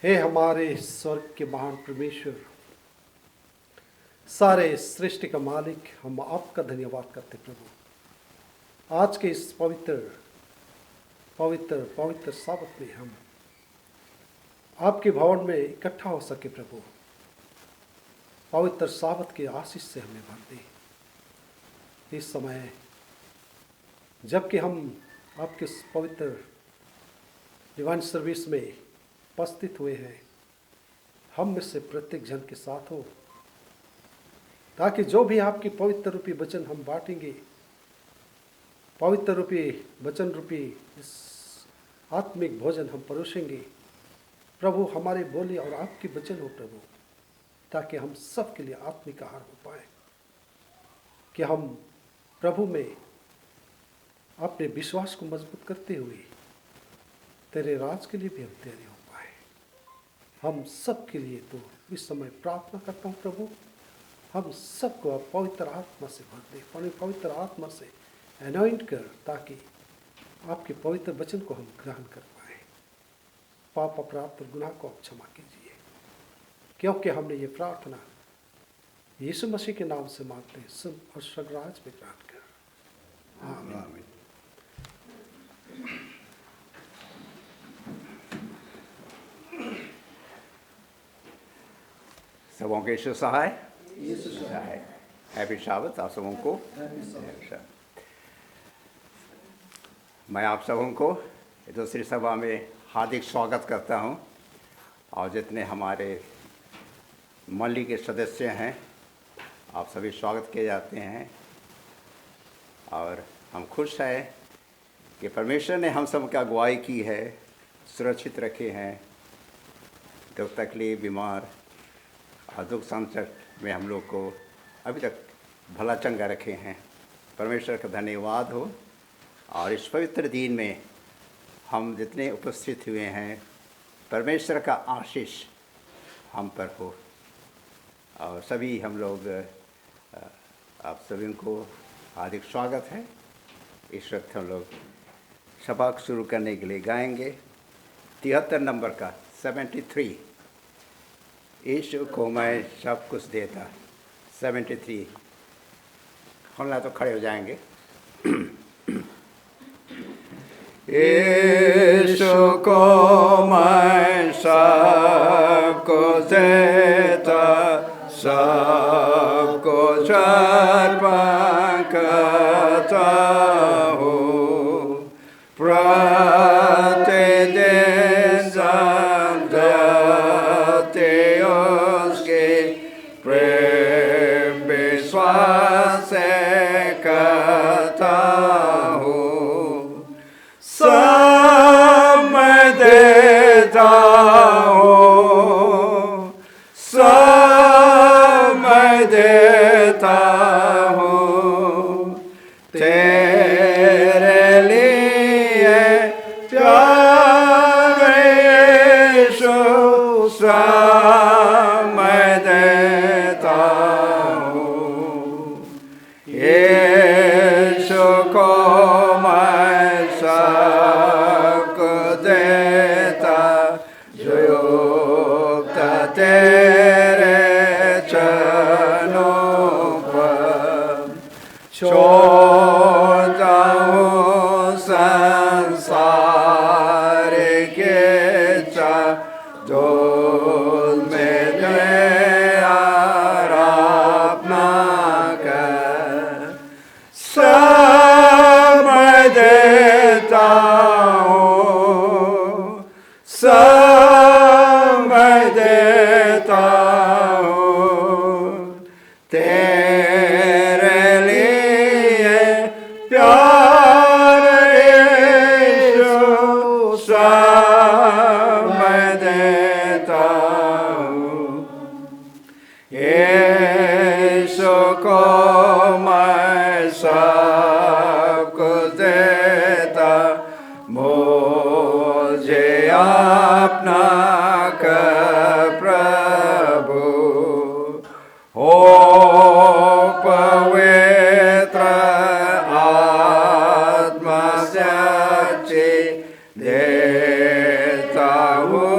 हे हमारे स्वर्ग के महान परमेश्वर, सारे सृष्टि का मालिक, हम आपका धन्यवाद करते प्रभु। आज के इस पवित्र पवित्र पवित्र साबत में हम आपके भवन में इकट्ठा हो सके प्रभु। पवित्र साबत के आशीष से हमें भर दे। इस समय जबकि हम आपके पवित्र डिवाइन सर्विस में उपस्थित हुए हैं, हम में से प्रत्येक जन के साथ हो, ताकि जो भी आपकी पवित्र रूपी वचन हम बांटेंगे, पवित्र रूपी वचन रूपी इस आत्मिक भोजन हम परोसेंगे प्रभु, हमारे बोले और आपकी वचन हो प्रभु, ताकि हम सब के लिए आत्मिक आहार हो पाए, कि हम प्रभु में अपने विश्वास को मजबूत करते हुए तेरे राज के लिए भी हम तैयार हो पाए। हम सब के लिए तो इस समय प्रार्थना करता हूँ प्रभु, हम सबको पवित्र आत्मा से भर दे, पवित्र आत्मा से अनॉइंट कर, ताकि आपके पवित्र वचन को हम ग्रहण कर पाए। पाप अपराध और गुनाह को आप क्षमा कीजिए, क्योंकि हमने ये प्रार्थना यीशु मसीह के नाम से मांगते हैं, सब और स्वर्गराज में ग्रहण कर। आमीन। सबों के ईश्वर सहाय हैप्पी शाबत आप सबों को। मैं आप सबों को दूसरी सभा में हार्दिक स्वागत करता हूं, और जितने हमारे मंडली के सदस्य हैं आप सभी स्वागत किए जाते हैं। और हम खुश हैं कि परमेश्वर ने हम सब की अगुवाई की है, सुरक्षित रखे हैं, दुख तकलीफ बीमार और दुख संकट में हम लोग को अभी तक भला चंगा रखे हैं। परमेश्वर का धन्यवाद हो। और इस पवित्र दिन में हम जितने उपस्थित हुए हैं, परमेश्वर का आशीष हम पर हो। और सभी हम लोग आप सभी को हार्दिक स्वागत है। इस वक्त हम लोग सभा शुरू करने के लिए गाएंगे 73 नंबर का 73, यीशु को मैं सब कुछ देता। 73 हम ना तो खड़े हो जाएंगे। यीशु को मैं सब कुछ देता, सब कुछ अर्पण करता हूँ, प्रतिदिन समझते उसके प्रेम विश्वास से करता हूँ, सब मैं देता हूँ, सब मैं देता हूँ, तेरे लिए प्यारे यीशु, सब मैं देता हूँ, यीशु को मैं सब देता, जो योग्यता तेरे चरणों पर छोड़ता हूँ संसार के जो में आराधना कर, सब मैं देता हूँ, सब मैं देता हूँ, तेरे लिए प्यारे यीशु, सब मैं देता हूँ, यीशु को मैं सब कुछ देता, मुझे अपना कर प्रभु, हो पवित्र आत्मा सच्ची देता हूँ।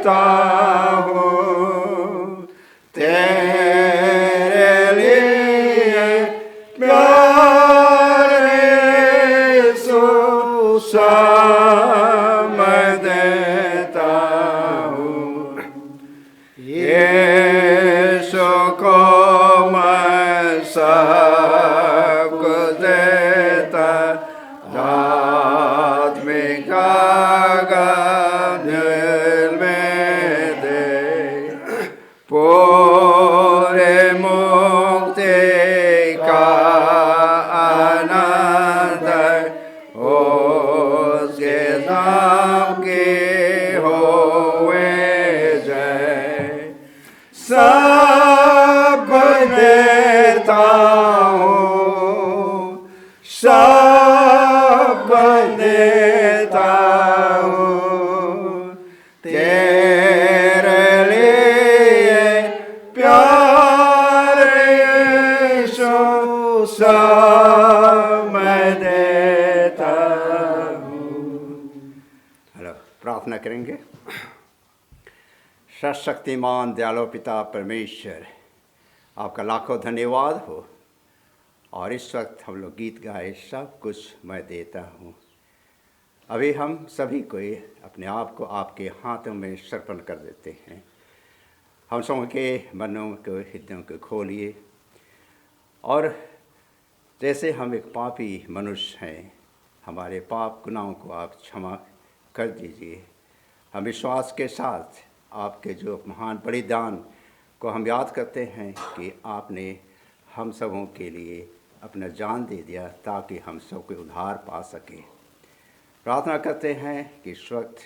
देता हूँ तेरे लिए प्यारे यीशु सब देता हूँ यीशु को मैं सब कुछ देता रात में दिल में दे पूरे मुक्ति का आनंद उसके नाम की होवे जय सब देता हूँ सब देता हूँ तेरे लिए प्यारे यीशु सब मैं देता हूँ। हेलो, प्रार्थना करेंगे। सर्वशक्तिमान दयालु पिता परमेश्वर, आपका लाखों धन्यवाद हो। और इस वक्त हम लोग गीत गाए सब कुछ मैं देता हूँ। अभी हम सभी को अपने आप को आपके हाथों में समर्पण कर देते हैं। हम सब के मनों को हृदयों को खोलिए और जैसे हम एक पापी मनुष्य हैं, हमारे पाप गुनाहों को आप क्षमा कर दीजिए। हम विश्वास के साथ आपके जो महान बलिदान को हम याद करते हैं कि आपने हम सबों के लिए अपना जान दे दिया ताकि हम सब को उद्धार पा सके। प्रार्थना करते हैं कि इस वक्त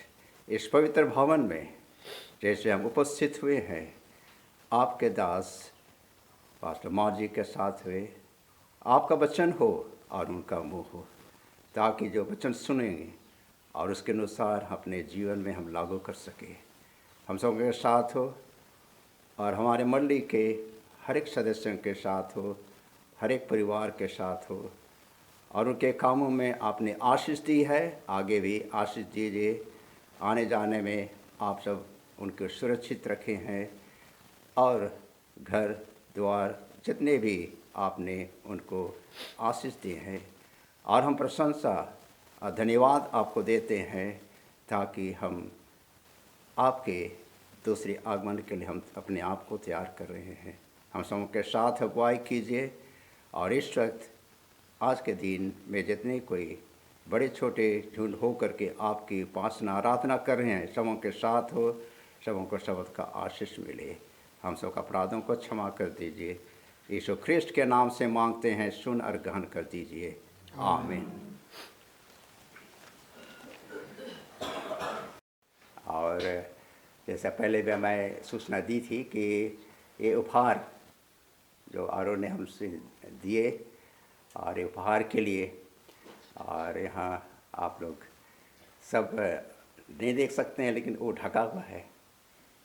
इस पवित्र भवन में जैसे हम उपस्थित हुए हैं, आपके दास पास्टर मौर जी के साथ हुए, आपका वचन हो और उनका मुँह हो, ताकि जो वचन सुनेंगे और उसके अनुसार अपने जीवन में हम लागू कर सकें। हम सब के साथ हो और हमारे मंडली के हर एक सदस्यों के साथ हो, हर एक परिवार के साथ हो और उनके कामों में आपने आशीष दी है, आगे भी आशीष दीजिए। आने जाने में आप सब उनको सुरक्षित रखे हैं और घर द्वार जितने भी आपने उनको आशीष दिए हैं। और हम प्रशंसा और धन्यवाद आपको देते हैं ताकि हम आपके दूसरे आगमन के लिए हम अपने आप को तैयार कर रहे हैं। हम सबों के साथ अगुवाई कीजिए और इस वक्त आज के दिन में जितने कोई बड़े छोटे झुंड हो करके आपकी उपासना आराधना कर रहे हैं, सबों के साथ हो, सबों को शब्द का आशीष मिले। हम सब का अपराधों को क्षमा कर दीजिए। यीशु ख्रिस्ट के नाम से मांगते हैं, सुन और ग्रहण कर दीजिए। आमीन। और जैसा पहले भी मैं सूचना दी थी कि ये उपहार जो आरो ने हमसे दिए और ये उपहार के लिए, और यहाँ आप लोग सब नहीं देख सकते हैं लेकिन वो ढका हुआ है।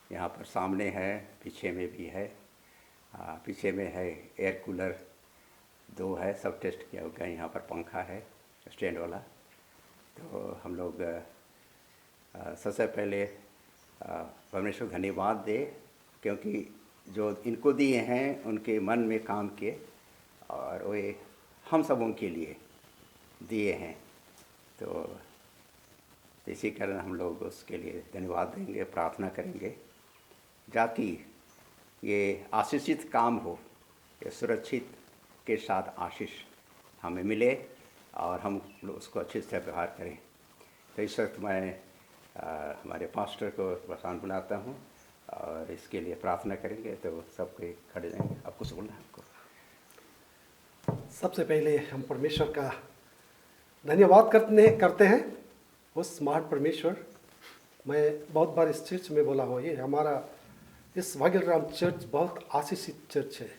यहाँ पर सामने है, पीछे में भी है, पीछे में है एयर कूलर 2 है, सब टेस्ट किया होगा। यहाँ पर पंखा है स्टैंड वाला। तो हम लोग सबसे पहले परमेश्वर धन्यवाद दे, क्योंकि जो इनको दिए हैं उनके मन में काम किए और वे हम सबों के लिए दिए हैं। तो इसी कारण हम लोग उसके लिए धन्यवाद देंगे, प्रार्थना करेंगे ताकि ये आशीषित काम हो, ये सुरक्षित के साथ आशीष हमें मिले और हम उसको अच्छे से व्यवहार करें। तो इस वक्त मैं हमारे पास्टर को प्रसान बुलाता हूँ और इसके लिए प्रार्थना करेंगे। तो सबके खड़े जाएंगे। अब कुछ बोलना है आपको? सबसे पहले हम परमेश्वर का धन्यवाद करते हैं, उस महान परमेश्वर। मैं बहुत बार इस चर्च में बोला हूँ, ये हमारा इस भाग्यराम चर्च बहुत आशीषित चर्च है।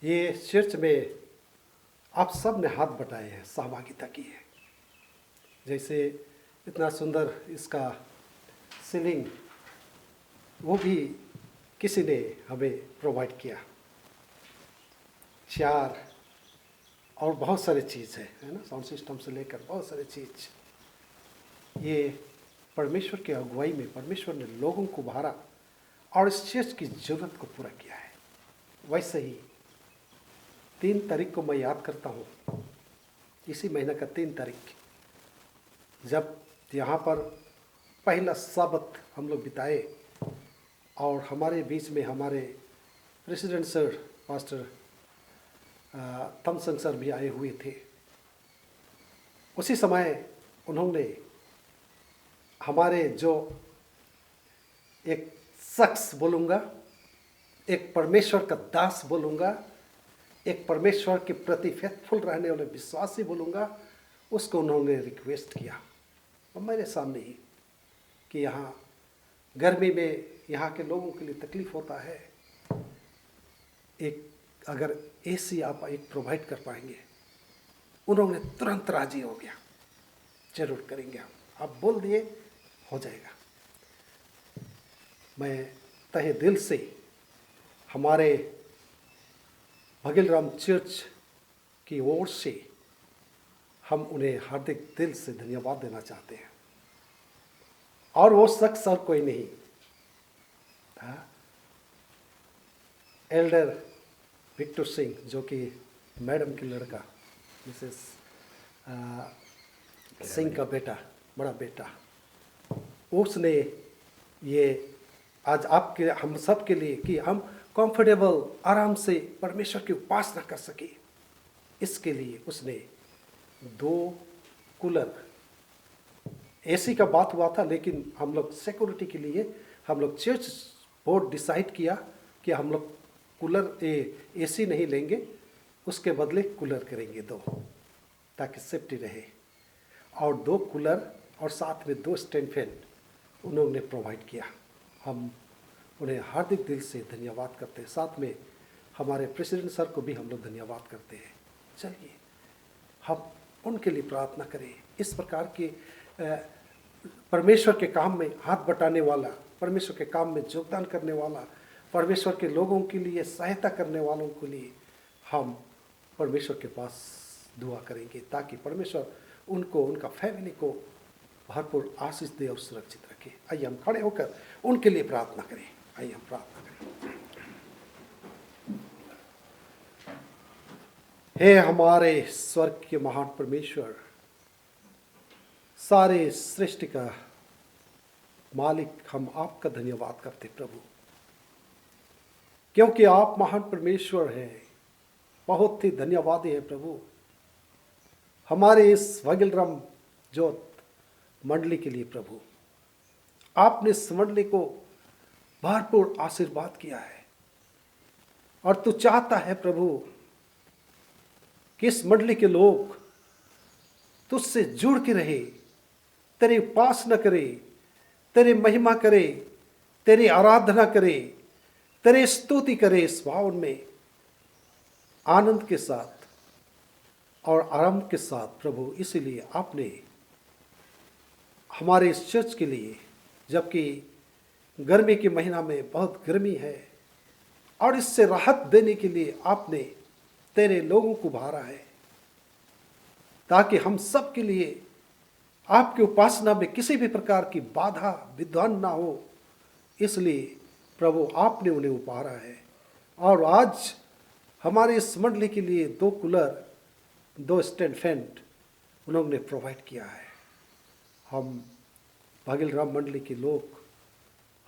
ये चर्च में आप सब ने हाथ बटाए हैं, सहभागिता की है। जैसे इतना सुंदर इसका सीलिंग, वो भी किसी ने हमें प्रोवाइड किया। चेयर और बहुत सारे चीज़ है ना, साउंड सिस्टम से लेकर बहुत सारे चीज़। ये परमेश्वर की अगुवाई में परमेश्वर ने लोगों को उभारा और इस चीज की जरूरत को पूरा किया है। वैसे ही 3 तारीख को मैं याद करता हूँ, इसी महीने का 3 तारीख, जब यहाँ पर पहला साबत हम लोग बिताए और हमारे बीच में हमारे president sir pastor Thomson sir भी आए हुए थे। उसी समय उन्होंने हमारे जो एक शख्स बोलूँगा, एक परमेश्वर का दास बोलूँगा, एक परमेश्वर के प्रति फेथफुल रहने वाले विश्वासी बोलूँगा, उसको उन्होंने रिक्वेस्ट किया और मेरे सामने ही कि यहाँ गर्मी में यहाँ के लोगों के लिए तकलीफ़ होता है, एक अगर एसी आप एक प्रोवाइड कर पाएंगे। उन्होंने तुरंत राजी हो गया, जरूर करेंगे हम, आप बोल दिए हो जाएगा। मैं तहे दिल से हमारे भगील राम चर्च की ओर से हम उन्हें हार्दिक दिल से धन्यवाद देना चाहते हैं। और वो शख्स और कोई नहीं था, एल्डर विक्टर सिंह, जो कि मैडम की लड़का मिसेस सिंह का बेटा, बड़ा बेटा। उसने ये आज आपके हम सब के लिए कि हम कंफर्टेबल आराम से परमेश्वर की उपासना कर सके, इसके लिए उसने 2 कूलर, एसी का बात हुआ था, लेकिन हम लोग सिक्योरिटी के लिए हम लोग चर्च बोर्ड डिसाइड किया कि हम लोग कूलर एसी नहीं लेंगे, उसके बदले कूलर करेंगे 2, ताकि सेफ्टी रहे। और 2 कूलर और साथ में 2 स्टैंड फैन उन्होंने प्रोवाइड किया। हम उन्हें हार्दिक दिल से धन्यवाद करते हैं। साथ में हमारे प्रेसिडेंट सर को भी हम लोग धन्यवाद करते हैं। चलिए हम उनके लिए प्रार्थना करें। इस प्रकार के परमेश्वर के काम में हाथ बटाने वाला, परमेश्वर के काम में योगदान करने वाला, परमेश्वर के लोगों के लिए सहायता करने वालों के लिए हम परमेश्वर के पास दुआ करेंगे, ताकि परमेश्वर उनको, उनका फैमिली को भरपूर आशीष दे और सुरक्षित रखे। आइए हम खड़े होकर उनके लिए प्रार्थना करें। आइए हम प्रार्थना करें। हे हमारे स्वर्ग के महान परमेश्वर, सारे सृष्टि का मालिक, हम आपका धन्यवाद करते प्रभु, क्योंकि आप महान परमेश्वर हैं। बहुत ही धन्यवादी है प्रभु हमारे इस भगील राम जोत मंडली के लिए। प्रभु आपने इस मंडली को भरपूर आशीर्वाद किया है और तू चाहता है प्रभु कि इस मंडली के लोग तुझसे जुड़ के रहे, तेरी उपासना करे, तेरी महिमा करे, तेरी आराधना करे, तेरी स्तुति करे इस भावन में आनंद के साथ और आराम के साथ। प्रभु इसीलिए आपने हमारे इस चर्च के लिए, जबकि गर्मी के महीना में बहुत गर्मी है, और इससे राहत देने के लिए आपने तेरे लोगों को उभारा है, ताकि हम सब के लिए आपकी उपासना में किसी भी प्रकार की बाधा विद्वान ना हो। इसलिए प्रभु आपने उन्हें उभारा है। और आज हमारे इस मंडली के लिए 2 कूलर, 2 स्टैंड फैन उन्होंने प्रोवाइड किया है। हम भगील राम मंडली के लोग,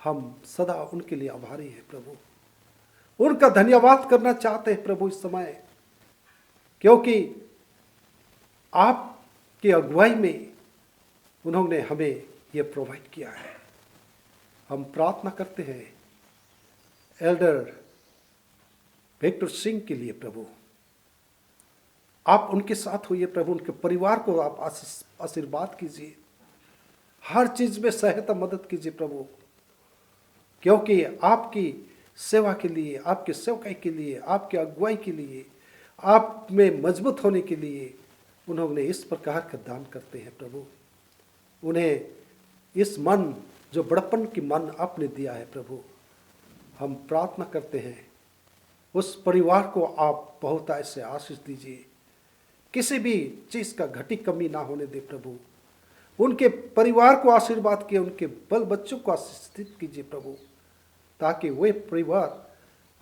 हम सदा उनके लिए आभारी हैं प्रभु, उनका धन्यवाद करना चाहते हैं प्रभु इस समय, क्योंकि आपकी अगुवाई में उन्होंने हमें ये प्रोवाइड किया है। हम प्रार्थना करते हैं एल्डर विक्टर सिंह के लिए प्रभु, आप उनके साथ होइए प्रभु, उनके परिवार को आप आशीर्वाद कीजिए, हर चीज में सहायता मदद कीजिए प्रभु, क्योंकि आपकी सेवा के लिए, आपके सेवकाई के लिए, आपके अगुवाई के लिए, आप में मजबूत होने के लिए उन्होंने इस प्रकार का दान करते हैं प्रभु। उन्हें इस मन, जो बड़प्पन की मन आपने दिया है प्रभु, हम प्रार्थना करते हैं उस परिवार को आप बहुत ऐसे आशीष दीजिए, किसी भी चीज़ का घटी कमी ना होने दे प्रभु। उनके परिवार को आशीर्वाद किए, उनके बल बच्चों को आशीषित कीजिए प्रभु, ताकि वे परिवार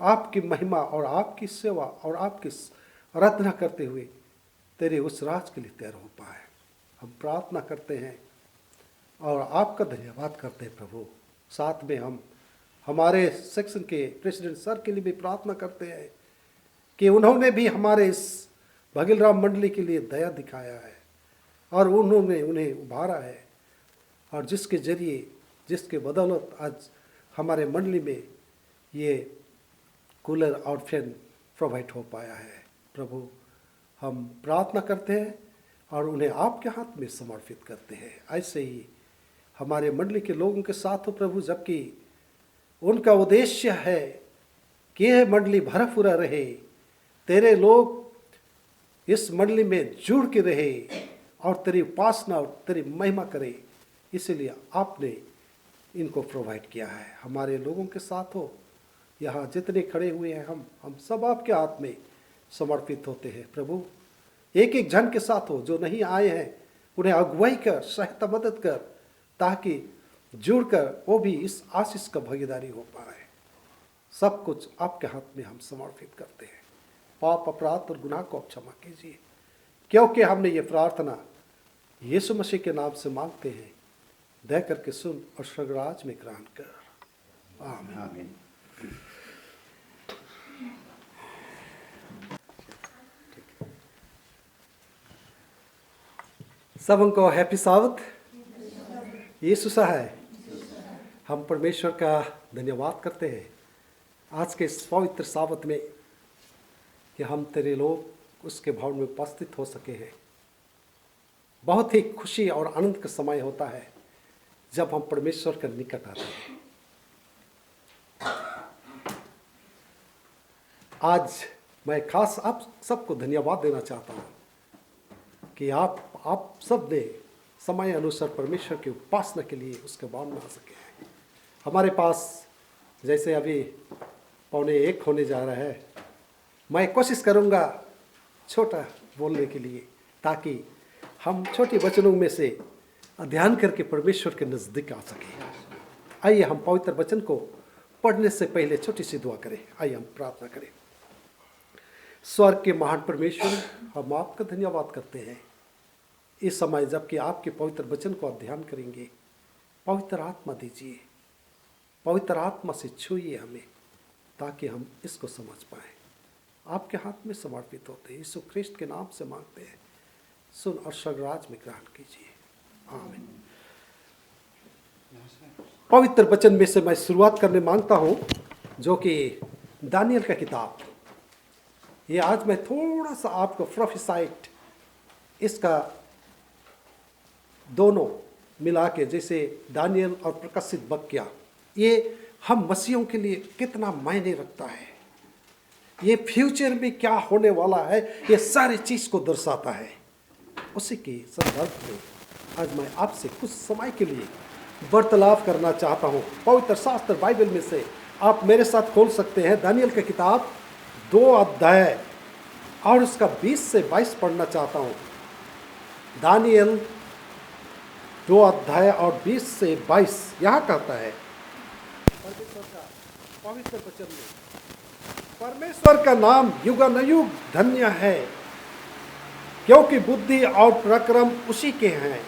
आपकी महिमा और आपकी सेवा और आपकी आराधना करते हुए तेरे उस राज के लिए तैयार हो पाए। हम प्रार्थना करते हैं और आपका धन्यवाद करते हैं प्रभु। साथ में हम हमारे सेक्शन के प्रेसिडेंट सर के लिए भी प्रार्थना करते हैं कि उन्होंने भी हमारे इस भगीरथराम मंडली के लिए दया दिखाया है और उन्होंने उन्हें उभारा है, और जिसके जरिए, जिसके बदौलत आज हमारे मंडली में ये कूलर और फैन प्रोवाइड हो पाया है। प्रभु, हम प्रार्थना करते हैं और उन्हें आपके हाथ में समर्पित करते हैं। ऐसे ही हमारे मंडली के लोगों के साथ हो प्रभु, जबकि उनका उद्देश्य है कि यह मंडली भरा पूरा रहे, तेरे लोग इस मंडली में जुड़ के रहे और तेरी उपासना और तेरी महिमा करे, इसलिए आपने इनको प्रोवाइड किया है। हमारे लोगों के साथ हो, यहाँ जितने खड़े हुए हैं हम सब आपके हाथ में समर्पित होते हैं प्रभु। एक एक जन के साथ हो, जो नहीं आए हैं उन्हें अगुवाई कर, सहायता मदद कर, ताकि जुड़कर वो भी इस आशीष का भागीदारी हो पाए। सब कुछ आपके हाथ में हम समर्पित करते हैं। पाप, अपराध और गुनाह को आप क्षमा कीजिए, क्योंकि हमने ये प्रार्थना यीशु मसीह के नाम से मांगते हैं। दया करके सुन और स्वर्गराज में ग्रहण कर। आमीन। आमीन। सब उनको हैप्पी साबत। यीशु है। हम परमेश्वर का धन्यवाद करते हैं आज के इस पवित्र साबत में कि हम तेरे लोग उसके भवन में उपस्थित हो सके हैं। बहुत ही खुशी और आनंद का समय होता है जब हम परमेश्वर के निकट आते हैं। आज मैं खास आप सबको धन्यवाद देना चाहता हूँ कि आप सब ने समय अनुसार परमेश्वर की उपासना के लिए उसके भवन में आ सके हैं। हमारे पास जैसे अभी 12:45 होने जा रहा है, मैं कोशिश करूँगा छोटा बोलने के लिए, ताकि हम छोटे वचनों में से अध्ययन करके परमेश्वर के नज़दीक आ सकें। आइए हम पवित्र वचन को पढ़ने से पहले छोटी सी दुआ करें। आइए हम प्रार्थना करें। स्वर्ग के महान परमेश्वर, हम आपका धन्यवाद करते हैं इस समय जबकि आपके पवित्र वचन को अध्ययन करेंगे। पवित्र आत्मा दीजिए, पवित्र आत्मा से छूइए हमें, ताकि हम इसको समझ पाएँ। आपके हाथ में समर्पित होते हैं, यीशु ख्रिस्त के नाम से मांगते हैं। सुन और स्वर्गराज में ग्रहण कीजिए। आमीन। पवित्र वचन में से मैं शुरुआत करने मांगता हूँ, जो कि दानियल का किताब। ये आज मैं थोड़ा सा आपको प्रोफेसाइट इसका दोनों मिला के, जैसे दानियल और प्रकाशित वाक्य, ये हम मसीहों के लिए कितना मायने रखता है, ये फ्यूचर में क्या होने वाला है, ये सारी चीज़ को दर्शाता है। उसी के संदर्भ में आज मैं आपसे कुछ समय के लिए वार्तालाप करना चाहता हूँ। पवित्र शास्त्र बाइबल में से आप मेरे साथ खोल सकते हैं दानियल की किताब 2 अध्याय और उसका 20 से 22 पढ़ना चाहता हूँ। दानियल 2 अध्याय और 20 से 22 यहाँ कहता है, परमेश्वर का पवित्र वचन में, परमेश्वर का नाम युगानुयुग धन्य है, क्योंकि बुद्धि और पराक्रम उसी के हैं।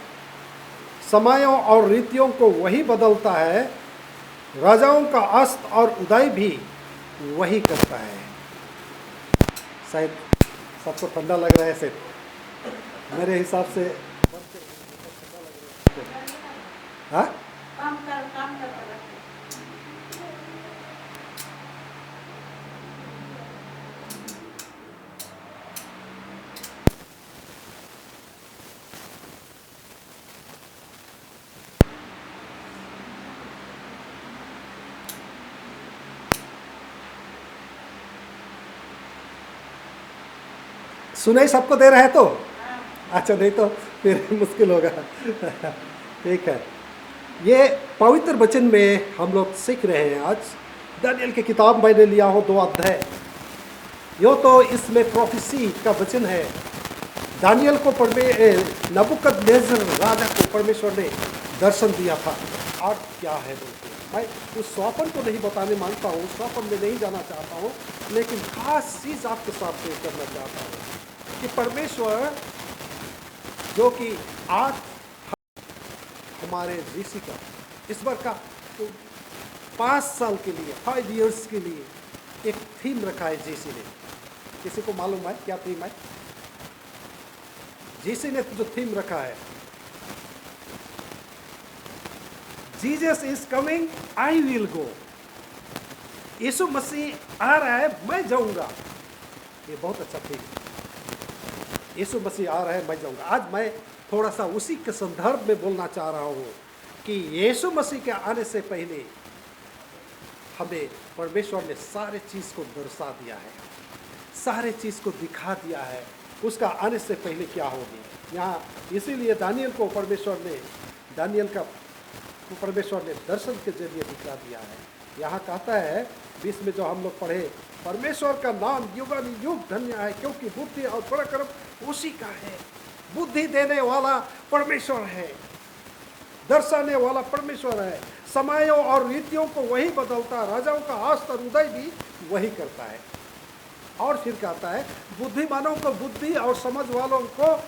समयों और रीतियों को वही बदलता है, राजाओं का अस्त और उदय भी वही करता है। शायद सबको ठंडा लग रहा है, शायद मेरे हिसाब से हाँ सुनाई सबको दे रहा है तो अच्छा, नहीं तो फिर मुश्किल होगा। ठीक है, ये पवित्र वचन में हम लोग सीख रहे हैं आज। दानियल की किताब मैंने लिया हो 2 अध्याय। यो तो इसमें प्रोफेसी का वचन है दानियल को नबूकदनेस्सर राजा को परमेश्वर ने दर्शन दिया था। और क्या है बोलते, मैं उस स्वप्न को नहीं बताने मांगता हूँ, स्वप्न में नहीं जाना चाहता हूँ, लेकिन खास चीज आपके साथ शेयर करना चाहता हूँ कि परमेश्वर जो कि आज हमारे ऋषि का इस बार का 5 साल के लिए 5 इयर्स के लिए एक थीम रखा है जीसी ने। किसी को मालूम है क्या थीम है? जीसी ने जो थीम रखा है, Jesus is coming I will go. Yeshu Masih आ रहा है, मैं जाऊंगा। ये बहुत अच्छा थीम। यीशु मसीह आ रहा है, मैं जाऊंगा। आज मैं थोड़ा सा उसी के संदर्भ में बोलना चाह रहा हूं कि यीशु मसीह के आने से पहले हमें परमेश्वर ने सारे चीज को दर्शा दिया है, सारे चीज को दिखा दिया है, उसका आने से पहले क्या होगी। यहाँ इसीलिए दानियल को परमेश्वर ने दर्शन के जरिए दिखा दिया है। यहाँ कहता है 20 में जो हम लोग पढ़े, परमेश्वर का नाम युगानुयुग धन्य है, क्योंकि बुद्धि और पराक्रम उसी का है। बुद्धि देने वाला परमेश्वर है, दर्शाने वाला परमेश्वर है, समयों और रीतियों को वही बदलता, राजाओं का अस्त और उदय भी वही करता है। और फिर कहता है बुद्धिमानों को बुद्धि और समझ वालों को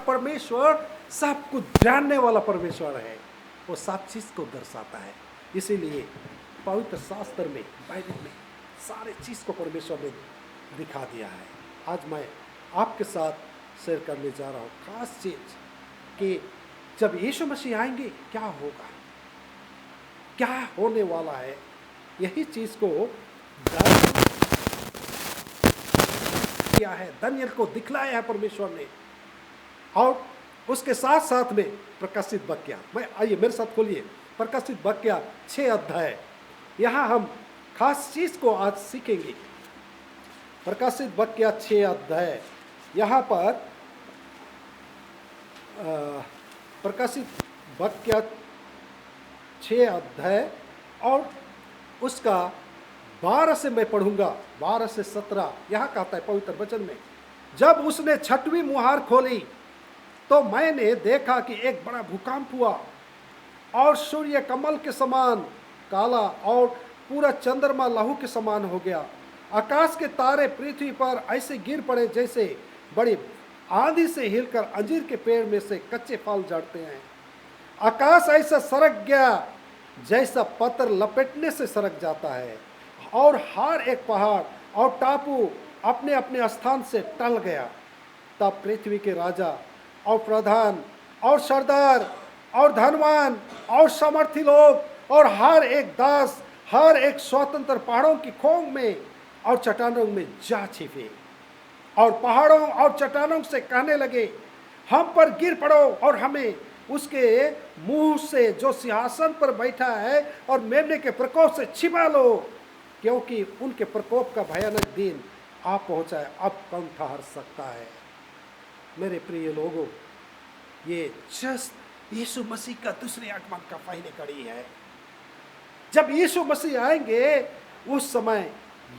परमेश्वर सब कुछ जानने वाला परमेश्वर है, वो सब चीज को दर्शाता है। इसीलिए पवित्र शास्त्र में, बाइबल में सारे चीज को परमेश्वर ने दिखा दिया है। आज मैं आपके साथ शेयर करने जा रहा हूँ खास चीज कि जब यीशु मसीह आएंगे क्या होगा, क्या होने वाला है। यही चीज को किया है, दानियल को दिखलाया है परमेश्वर ने। और उसके साथ साथ में प्रकाशित वाक्य, मैं आइए मेरे साथ खोलिए प्रकाशित वाक्य 6 अध्याय। यहाँ हम खास चीज को आज सीखेंगे। प्रकाशित वाक्य 6 अध्याय, यहाँ पर प्रकाशित वाक्य 6 अध्याय और उसका 12 से मैं पढ़ूंगा, 12 से 17। यहाँ कहता है पवित्र वचन में, जब उसने 6वीं मुहार खोली तो मैंने देखा कि एक बड़ा भूकंप हुआ और सूर्य कमल के समान काला और पूरा चंद्रमा लहू के समान हो गया। आकाश के तारे पृथ्वी पर ऐसे गिर पड़े जैसे बड़ी आंधी से हिलकर अंजीर के पेड़ में से कच्चे फल झड़ते हैं। आकाश ऐसा सरक गया जैसा पत्थर लपेटने से सरक जाता है, और हर एक पहाड़ और टापू अपने अपने स्थान से टल गया। तब पृथ्वी के राजा और प्रधान और सरदार और धनवान और सामर्थी लोग और हर एक दास, हर एक स्वतंत्र पहाड़ों की खोंग में और चट्टानों में जा छिपे, और पहाड़ों और चट्टानों से कहने लगे, हम पर गिर पड़ो और हमें उसके मुंह से जो सिंहासन पर बैठा है और मेमने के प्रकोप से छिपा लो, क्योंकि उनके प्रकोप का भयानक दिन आ पहुंचा है। अब कौन ठहर सकता है। मेरे प्रिय लोगों, ये जस्ट यीशु मसीह का दूसरे आगमन का पहले कड़ी है। जब यीशु मसीह आएंगे उस समय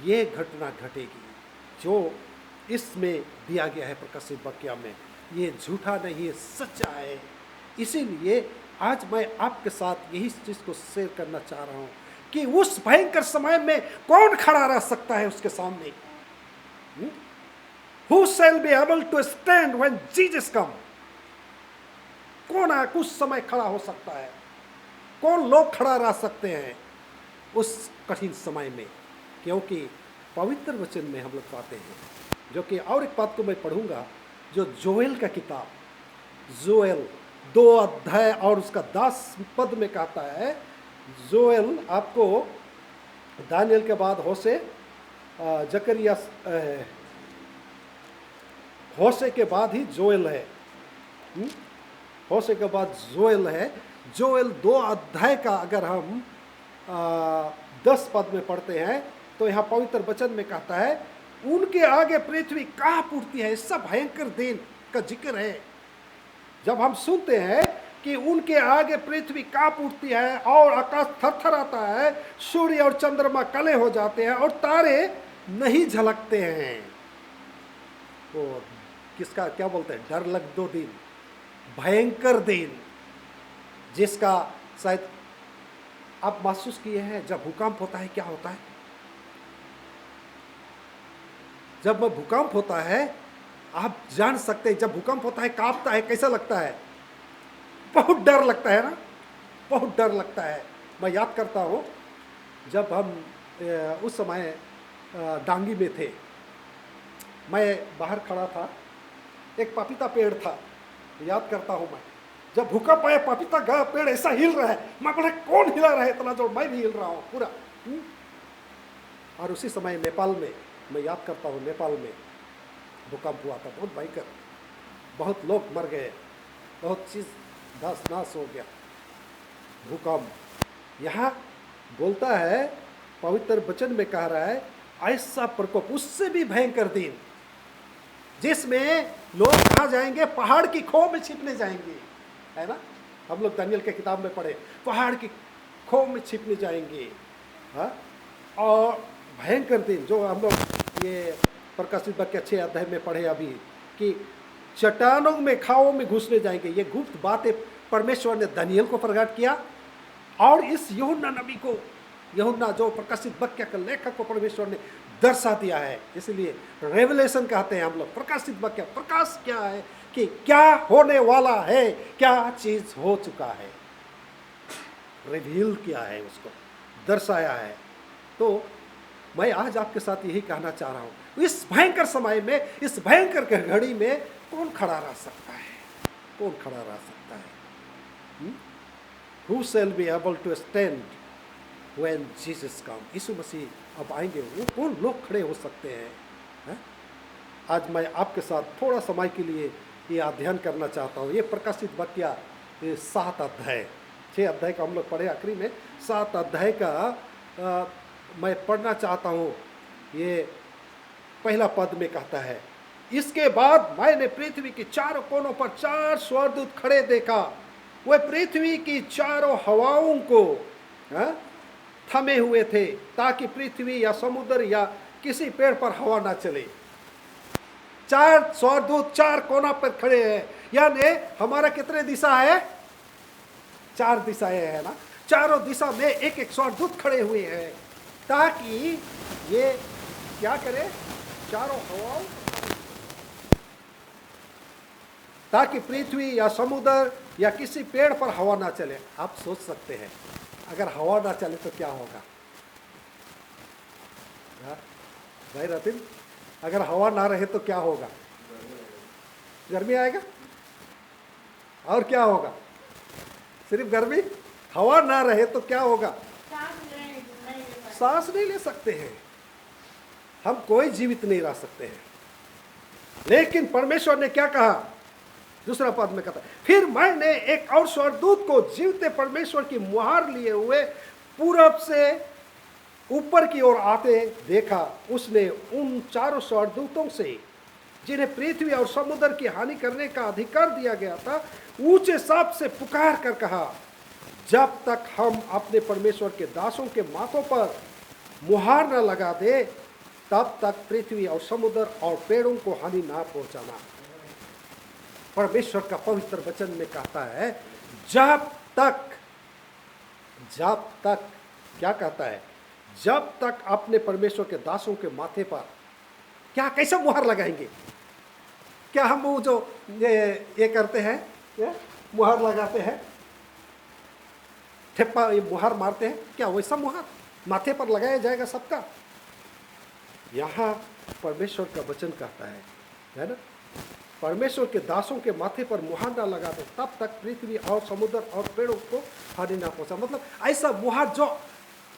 ये घटना घटेगी जो इसमें दिया गया है प्रकाशित वाक्य में। ये झूठा नहीं है, सच्चा है। इसीलिए आज मैं आपके साथ यही चीज को शेयर करना चाह रहा हूं कि उस भयंकर समय में कौन खड़ा रह सकता है उसके सामने। Who shall be able to stand when Jesus come? कौन उस समय खड़ा हो सकता है, कौन लोग खड़ा रह सकते हैं उस कठिन समय में। क्योंकि पवित्र वचन में हम लोग पाते हैं, जो कि और एक बात को मैं पढ़ूंगा, जो जोएल का किताब, जोएल 2 अध्याय और उसका 10 पद में कहता है। जोएल आपको दानियल के बाद होशे, जकरिया, होशे के बाद ही जोएल है। होशे के बाद जोएल है। जोएल 2 अध्याय का अगर हम 10 पद में पढ़ते हैं तो यहाँ पवित्र वचन में कहता है उनके आगे पृथ्वी कांप उठती है। इससे भयंकर दिन का जिक्र है। जब हम सुनते हैं कि उनके आगे पृथ्वी कांप उठती है और आकाश थरथराता है, सूर्य और चंद्रमा काले हो जाते हैं और तारे नहीं झलकते हैं, तो किसका क्या बोलते हैं, डर लग दो दिन, भयंकर दिन, जिसका शायद आप महसूस किए हैं। जब भूकंप होता है क्या होता है, जब भूकंप होता है आप जान सकते हैं, जब भूकंप होता है कांपता है, कैसा लगता है, बहुत डर लगता है ना, बहुत डर लगता है। मैं याद करता हूँ जब हम उस समय डांगी में थे, मैं बाहर खड़ा था, एक पपीता पेड़ था, याद करता हूँ मैं, जब भूकंप आया पपीता का पेड़ ऐसा हिल रहा है, मैं बोला कौन हिला रहा है इतना जोर, मैं भी हिल रहा हूँ पूरा। और उसी समय नेपाल में, मैं याद करता हूँ, नेपाल में भूकंप हुआ था, बहुत भयंकर, बहुत लोग मर गए, बहुत चीज़ धस नाश हो गया भूकंप। यहाँ बोलता है पवित्र वचन में कह रहा है ऐसा प्रकोप, उससे भी भयंकर दिन, जिसमें लोग कहाँ जाएंगे, पहाड़ की खो में छिपने जाएंगे, है ना। हम लोग दानियल के किताब में पढ़े, पहाड़ की खो में छिपने जाएंगे। हाँ, और भयंकर दिन जो हम लोग ये प्रकाशित वाक्य 6 अध्याय में पढ़े अभी, कि चट्टानों में खाओं में घुसने जाएंगे। ये गुप्त बातें परमेश्वर ने दानियल को प्रकट किया और इस यूहन्ना नबी को, यूहन्ना जो प्रकाशित वाक्य का लेखक को परमेश्वर ने दर्शा दिया है। इसलिए रेवलेशन कहते हैं हम लोग, प्रकाशित वाक्य, प्रकाश क्या है कि क्या होने वाला है, क्या चीज हो चुका है, रिवील किया है, उसको दर्शाया है। तो मैं आज आपके साथ यही कहना चाह रहा हूं, इस भयंकर समय में, इस भयंकर घड़ी में कौन खड़ा रह सकता है, कौन खड़ा रह सकता है। Who shall be able to stand when Jesus come? यीशु मसीह अब आएंगे, वो कौन लोग खड़े हो सकते हैं, है? आज मैं आपके साथ थोड़ा समय के लिए ये अध्ययन करना चाहता हूँ। ये प्रकाशित वाक्य 7 अध्याय, 6 अध्याय का हम लोग पढ़े, आखिरी में 7 अध्याय का मैं पढ़ना चाहता हूँ। ये पहला पद में कहता है, इसके बाद मैंने पृथ्वी के चारों कोनों पर 4 स्वर्गदूत खड़े देखा। वे पृथ्वी की चारों हवाओं को थमे हुए थे, ताकि पृथ्वी या समुद्र या किसी पेड़ पर हवा ना चले। 4 स्वर्गदूत 4 कोना पर खड़े हैं, यानी हमारा कितने दिशा है, 4 दिशाएं है ना, चारों दिशा में एक एक स्वर्गदूत खड़े हुए हैं, ताकि ये क्या करे, चारों हवाओं, ताकि पृथ्वी या समुद्र या किसी पेड़ पर हवा ना चले। आप सोच सकते हैं अगर हवा ना चले तो क्या होगा भाई रतिन, अगर हवा ना रहे तो क्या होगा, गर्मी आएगा, और क्या होगा, सिर्फ गर्मी, हवा ना रहे तो क्या होगा, सांस नहीं ले सकते हैं हम, कोई जीवित नहीं रह सकते हैं। लेकिन परमेश्वर ने क्या कहा, दूसरा पद में कहता है, फिर मैंने एक और स्वर्गदूत को जीवते परमेश्वर की मुहर लिए हुए पूरब से ऊपर की ओर आते देखा। उसने उन 4 स्वर्गदूतों से, जिन्हें पृथ्वी और समुद्र की हानि करने का अधिकार दिया गया था, ऊंचे शब्द से पुकार कर कहा, जब तक हम अपने परमेश्वर के दासों के माथों पर मुहर न लगा दे, तब तक पृथ्वी और समुद्र और पेड़ों को हानि ना पहुंचाना। परमेश्वर का पवित्र वचन में कहता है, जब तक क्या कहता है, जब तक अपने परमेश्वर के दासों के माथे पर क्या, कैसे मुहर लगाएंगे, क्या हम वो जो ये करते हैं, मुहर लगाते हैं, ठेप्पा, ये मुहर मारते हैं, क्या वैसा मुहर माथे पर लगाया जाएगा सबका। यहाँ परमेश्वर का वचन कहता है ना, परमेश्वर के दासों के माथे पर मुहर ना लगा दे, तब तक पृथ्वी और समुद्र और पेड़ों को हानि ना पहुंचा। मतलब ऐसा मुहर जो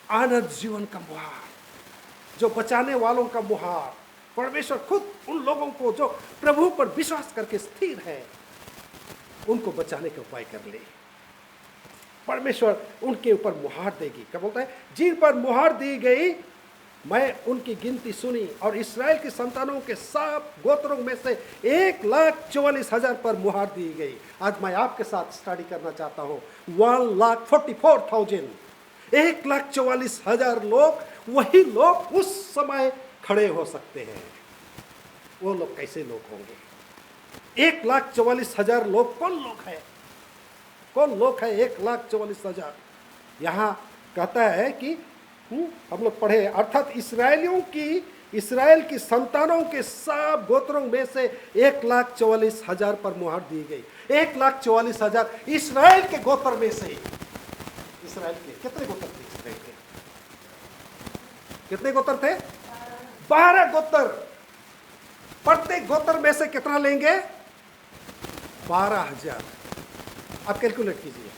आनंद जीवन का मुहर, जो बचाने वालों का मुहर, परमेश्वर खुद उन लोगों को जो प्रभु पर विश्वास करके स्थिर है, उनको बचाने के उपाय कर ले। परमेश्वर उनके ऊपर मुहर देगी। क्या बोलता है, जिन पर मुहर दी गई मैं उनकी गिनती सुनी और इसराइल की संतानों के सब गोत्रों में से 1,44,000 पर मुहर दी गई। आज मैं आपके साथ स्टडी करना चाहता हूँ 1,44,000, 1,44,000 लोग, वही लोग उस समय खड़े हो सकते हैं। वो लोग कैसे लोग होंगे? 1,44,000 लोग कौन लोग है? कौन लोग है 1,44,000? यहाँ कहता है कि हम लोग पढ़े, अर्थात इस्राएल की संतानों के सब गोत्रों में से 1,44,000 पर मुहर दी गई। 1,44,000 इस्राएल के गोत्र में से। इस्राएल के कितने गोत्र थे? इस्राएल के कितने गोत्र थे? 12 गोत्र। प्रत्येक गोत्र में से कितना लेंगे? 12,000। आप कैलकुलेट कीजिए,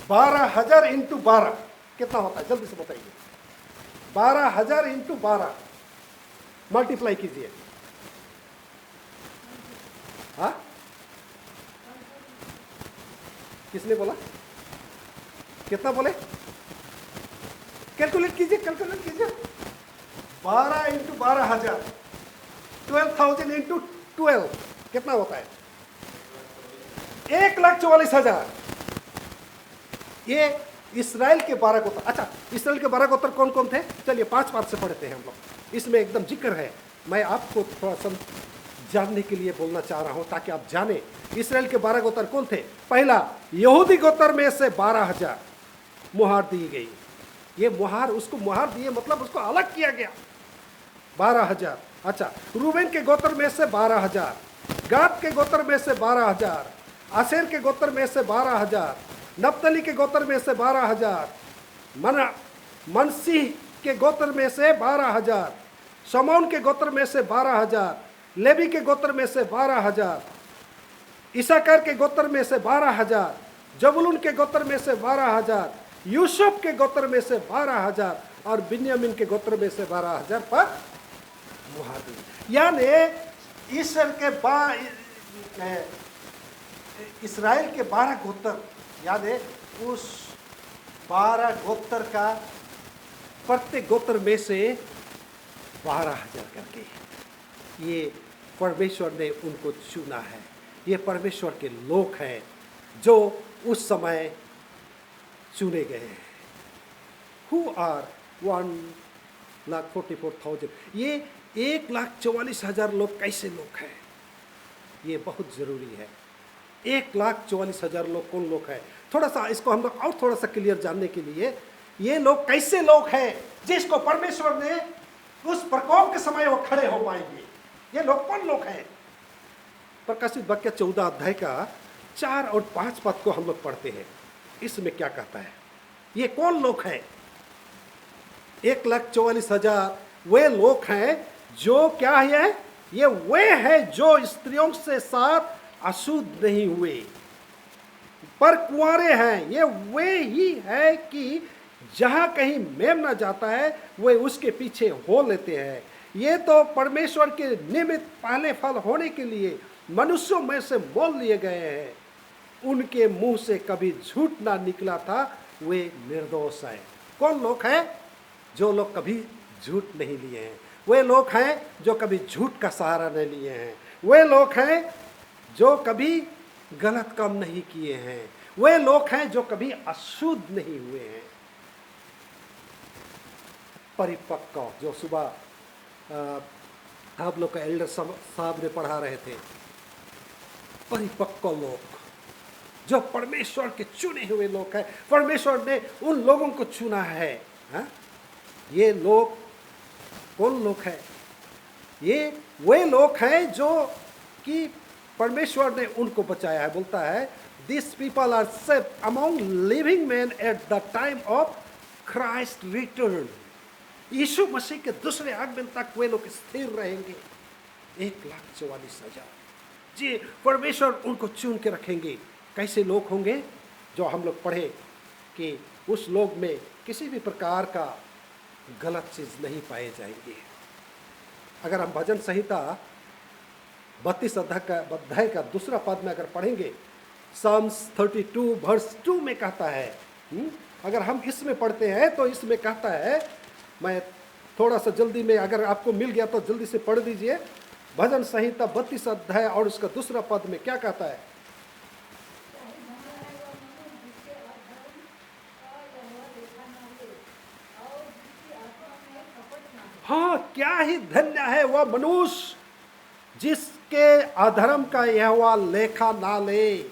12,000 इंटू 12 कितना होता है? जल्दी से बताइए। 12,000 इंटू 12 मल्टीप्लाई कीजिए। हाँ, किसने बोला? कितना बोले? कैलकुलेट कीजिए, कैलकुलेट कीजिए। 12 इंटू 12,000, 12,000 इंटू 12 कितना होता है? 1,44,000। ये इसराइल के 12 गोत्र। अच्छा, इसराइल के 12 गोत्र कौन कौन थे? चलिए 5 पार्ट से पढ़ते हैं हम लोग। इसमें एकदम जिक्र है, मैं आपको थोड़ा सा जानने के लिए बोलना चाह रहा हूं ताकि आप जाने इसराइल के 12 गोत्र कौन थे। पहला, यहूदी गोत्र में से 12,000 मुहर दी गई। ये मुहर, उसको मुहर दिए मतलब उसको अलग किया गया, 12,000। अच्छा, रूबेन के गोत्र में से 12,000, गाद के गोत्र में से 12,000, आसेर के गोत्र में से 12,000, नप्तली के गोत्र में से 12,000, मनसी के गोत्र में से 12,000, शमौन के गोत्र में से 12,000, लेवी के गोत्र में से 12,000, इसाकार के गोत्र में से 12,000, जबूलून के गोत्र में से 12,000, यूसुफ के गोत्र में से 12,000 और बिन्यामीन के गोत्र में से 12,000 पर मुहर दी। यानी इसराइल के 12 गोत्र, याद है, उस 12 गोत्र का प्रत्येक गोत्र में से 12,000 करके ये परमेश्वर ने उनको चुना है। ये परमेश्वर के लोग हैं जो उस समय चुने गए हैं। Who are 1,44,000। ये 1,44,000 लोग कैसे लोग हैं? ये बहुत जरूरी है। 1,44,000 लोग कौन लोग हैं? थोड़ा सा इसको हम लोग और थोड़ा सा क्लियर जानने के लिए, ये लोग कैसे लोग हैं जिसको परमेश्वर ने उस प्रकोप के समय वो खड़े हो पाएंगे? ये लोग कौन लोग हैं? प्रकाशित वाक्य 14 अध्याय का 4 और 5 पद को हम लोग पढ़ते हैं। इसमें क्या कहता है? ये कौन लोग हैं? 1,44,000 वे लोग हैं जो क्या है? ये वे हैं जो स्त्रियों से साथ अशुद्ध नहीं हुए पर कुंवारे हैं। ये वे ही है कि जहां कहीं मेमना जाता है वे उसके पीछे हो लेते हैं। ये तो परमेश्वर के निमित्त पहले फल होने के लिए मनुष्यों में से मोल लिए गए हैं। उनके मुंह से कभी झूठ ना निकला था, वे निर्दोष हैं। कौन लोग हैं? जो लोग कभी झूठ नहीं लिए हैं। वे लोग हैं जो कभी झूठ का सहारा नहीं लिए हैं। वे लोग हैं जो कभी गलत काम नहीं किए हैं। वे लोग हैं जो कभी अशुद्ध नहीं हुए हैं। परिपक्व, जो सुबह आप लोग का एल्डर साहब ने पढ़ा रहे थे, परिपक्व लोग जो परमेश्वर के चुने हुए लोग हैं। परमेश्वर ने उन लोगों को चुना है। हा? ये लोग कौन लोग हैं? ये वे लोग हैं जो कि परमेश्वर ने उनको बचाया है। बोलता है, this people are saved among living man at the time of Christ return. Yeshu Masih के दूसरे आगमन तक वे लोग स्थिर रहेंगे। 1,44,000 जी परमेश्वर उनको चुन के रखेंगे। कैसे लोग होंगे? जो हम लोग पढ़े कि उस लोग में किसी भी प्रकार का गलत चीज नहीं पाए जाएंगे। अगर हम भजन संहिता 32 अध्याय का दूसरा पद में अगर पढ़ेंगे, Psalms 32 वर्स 2 में कहता है, अगर हम इसमें पढ़ते हैं तो इसमें कहता है, मैं थोड़ा सा जल्दी में अगर आपको मिल गया तो जल्दी से पढ़ दीजिए। भजन संहिता 32 अध्याय और उसका दूसरा पद में क्या कहता है? हाँ, क्या ही धन्य है वह मनुष्य जिसके अधर्म का यहोवा लेखा ना ले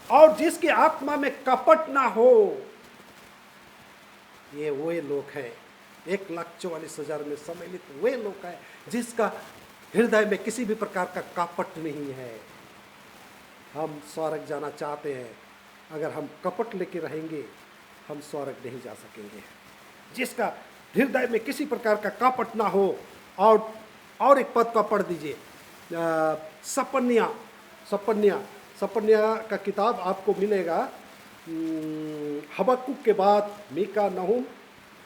और जिसकी आत्मा में कपट ना हो। ये वे लोग हैं, 1,44,000 में सम्मिलित वे लोग हैं जिसका हृदय में किसी भी प्रकार का कपट नहीं है। हम स्वर्ग जाना चाहते हैं, अगर हम कपट लेके रहेंगे हम स्वर्ग नहीं जा सकेंगे। जिसका हृदय में किसी प्रकार का कपट ना हो। और एक पद का पढ़ दीजिए, सपन्या का किताब आपको मिलेगा। हबक्कुक के बाद मीका, नहूम,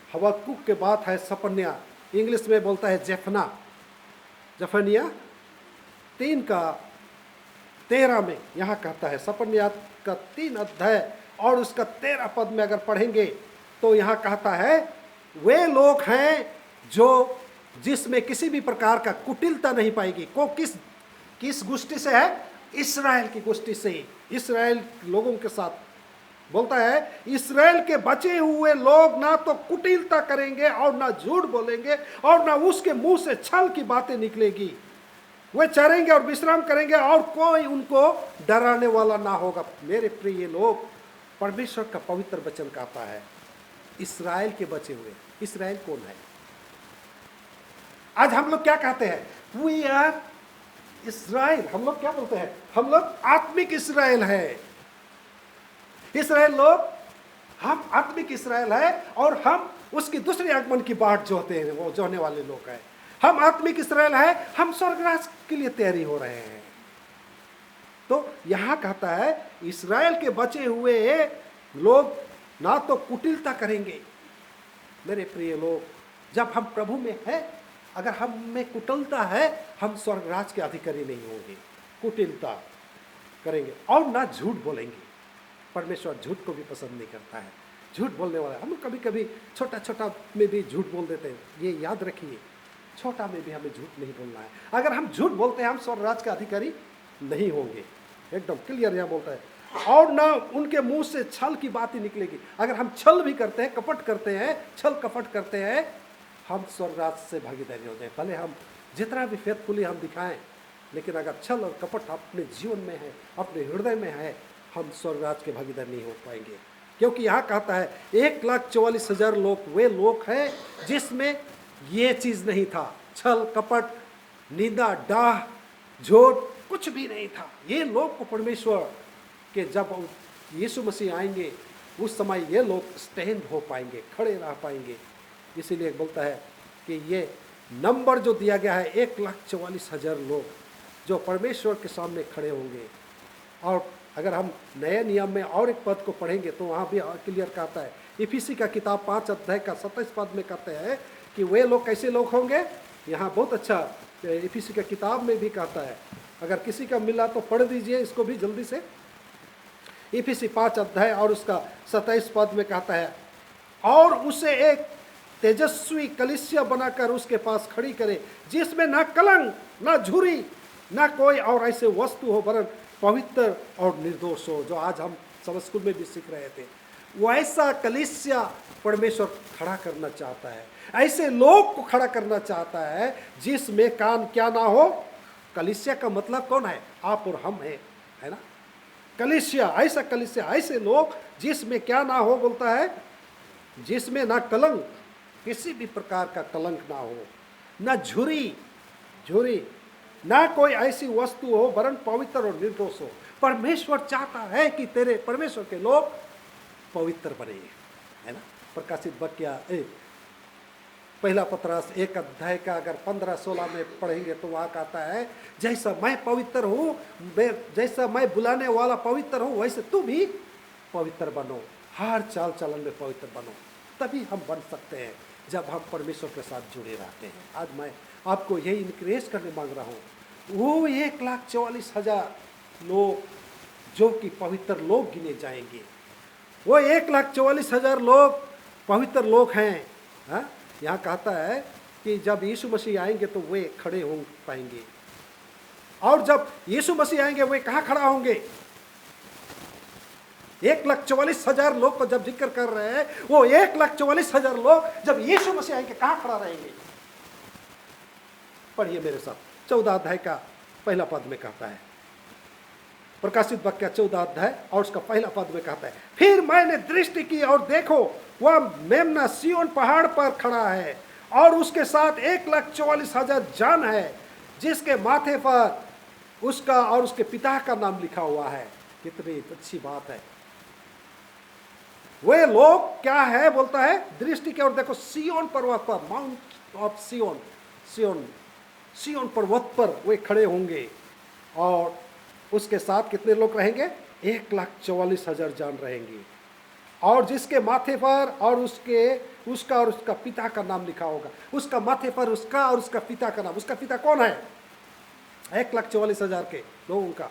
हबक्कुक के बाद है सपन्या। इंग्लिश में बोलता है जफनिया 3:13 में यहाँ कहता है, सपन्या का 3 अध्याय और उसका 13 पद में अगर पढ़ेंगे तो यहाँ कहता है वे लोग हैं जो जिसमें किसी भी प्रकार का कुटिलता नहीं पाएगी। को किस गोष्ठी से है? इस्राएल की गोष्ठी से। इस्राएल लोगों के साथ बोलता है, इस्राएल के बचे हुए लोग ना तो कुटिलता करेंगे और ना झूठ बोलेंगे और ना उसके मुंह से छल की बातें निकलेगी। वे चरेंगे और विश्राम करेंगे और कोई उनको डराने वाला ना होगा। मेरे प्रिय लोग, परमेश्वर का पवित्र वचन कहता है इस्राएल के बचे हुए। इस्राएल कौन है? आज हम लोग क्या कहते हैं? वी आर इस्राएल। हम लोग क्या बोलते हैं? हम लोग आत्मिक इस्राएल है। इस्राएल लोग, हम आत्मिक इस्राएल है और हम उसकी दूसरे आगमन की बाट जोते हैं, वो जोने वाले लोग हैं। हम आत्मिक इस्राएल है, हम स्वर्गराज के लिए तैयारी हो रहे हैं। तो यहां कहता है इस्राएल के बचे हुए लोग ना तो कुटिलता करेंगे। मेरे प्रिय लोग, जब हम प्रभु में हैं, अगर हम में कुटिलता है, हम स्वर्गराज के अधिकारी नहीं होंगे। कुटिलता करेंगे और ना झूठ बोलेंगे। परमेश्वर झूठ को भी पसंद नहीं करता है। झूठ बोलने वाला, हम कभी कभी छोटा में भी झूठ बोल देते हैं। ये याद रखिए, छोटा में भी हमें झूठ नहीं बोलना है। अगर हम झूठ बोलते हैं, हम स्वर्गराज के अधिकारी नहीं होंगे। एकदम क्लियर यहाँ बोलता है। और ना उनके मुंह से छल की बात ही निकलेगी। अगर हम छल भी करते हैं, कपट करते हैं, छल कपट करते हैं, हम स्वर्गराज से भागीदारी हो जाए। भले हम जितना भी फेथफुली हम दिखाएं, लेकिन अगर छल और कपट अपने जीवन में है, अपने हृदय में है, हम स्वर्गराज के भागीदार नहीं हो पाएंगे। क्योंकि यहाँ कहता है 1,44,000 लोग वे लोग हैं जिसमें ये चीज़ नहीं था। छल कपट, निंदा, डाह, झूठ कुछ भी नहीं था। ये लोग को परमेश्वर के जब यीशु मसीह आएंगे उस समय ये लोग स्टैंड हो पाएंगे, खड़े रह पाएंगे। इसीलिए बोलता है कि ये नंबर जो दिया गया है 1,44,000 लोग जो परमेश्वर के सामने खड़े होंगे। और अगर हम नए नियम में और एक पद को पढ़ेंगे तो वहाँ भी क्लियर कहता है। इफिसी का किताब 5 अध्याय का 27 पद में कहते हैं कि वे लोग कैसे लोग होंगे। यहाँ बहुत अच्छा इफिसी का किताब में भी कहता है। अगर किसी का मिला तो पढ़ दीजिए इसको भी जल्दी से। इफिसी 5 अध्याय और उसका 27 पद में कहता है, और उसे एक तेजस्वी कलीसिया बनाकर उसके पास खड़ी करे, जिसमें ना कलंक, ना झुरी, ना कोई और ऐसे वस्तु हो, वरन पवित्र और निर्दोष हो। जो आज हम सब स्कूल में भी सीख रहे थे, वैसा कलीसिया परमेश्वर खड़ा करना चाहता है। ऐसे लोग को खड़ा करना चाहता है जिसमें कान क्या ना हो। कलीसिया का मतलब कौन है? आप और हम है ना। कलीसिया, ऐसा कलीसिया, ऐसे लोग जिसमें क्या ना हो, बोलता है जिसमें ना कलंक, किसी भी प्रकार का कलंक ना हो, ना झुरी, ना कोई ऐसी वस्तु हो, वरन पवित्र और निर्दोष हो। परमेश्वर चाहता है कि तेरे परमेश्वर के लोग पवित्र बने, है ना। प्रकाशित वाक्य पहला पतरस 1 अध्याय का अगर 15-16 में पढ़ेंगे तो वहाँ कहता है, जैसा मैं पवित्र हूँ, जैसा मैं बुलाने वाला पवित्र हूँ, वैसे तू भी पवित्र बनो। हर चाल चलन में पवित्र बनो, तभी हम बन सकते हैं जब हम परमेश्वर के साथ जुड़े रहते हैं। आज मैं आपको यही इनकरेज करने मांग रहा हूँ। वो 1,44,000 लोग जो कि पवित्र लोग गिने जाएंगे, वो 1,44,000 लोग पवित्र लोग हैं। यहाँ कहता है कि जब यीशु मसीह आएंगे तो वे खड़े हो पाएंगे। और जब यीशु मसीह आएंगे वे कहाँ खड़ा होंगे? 1,44,000 लोग को जब जिक्र कर रहे हैं, वो 1,44,000 लोग जब यीशु मसीह आएंगे कहाँ खड़ा रहेंगे? पढ़िए मेरे साथ 14 अध्याय का पहला पद में कहता है, प्रकाशित वाक्य 14 अध्याय और उसका पहला पद में कहता है, फिर मैंने दृष्टि की और देखो वह मेमना सिय्योन पहाड़ पर खड़ा है और उसके साथ 1,44,000 जन है, जिसके माथे पर उसका और उसके पिता का नाम लिखा हुआ है। कितनी अच्छी बात है। वे लोग क्या है बोलता है, दृष्टि की और देखो सिय्योन पर्वत पर, माउंट ऑफ सिय्योन, सिय्योन पर्वत पर वे खड़े होंगे और उसके साथ कितने लोग रहेंगे? 1,44,000 जन रहेंगे और जिसके माथे पर और उसका और उसका पिता का नाम लिखा होगा। उसका माथे पर उसका और उसका पिता का नाम। उसका पिता कौन है? 1,44,000 के लोगों का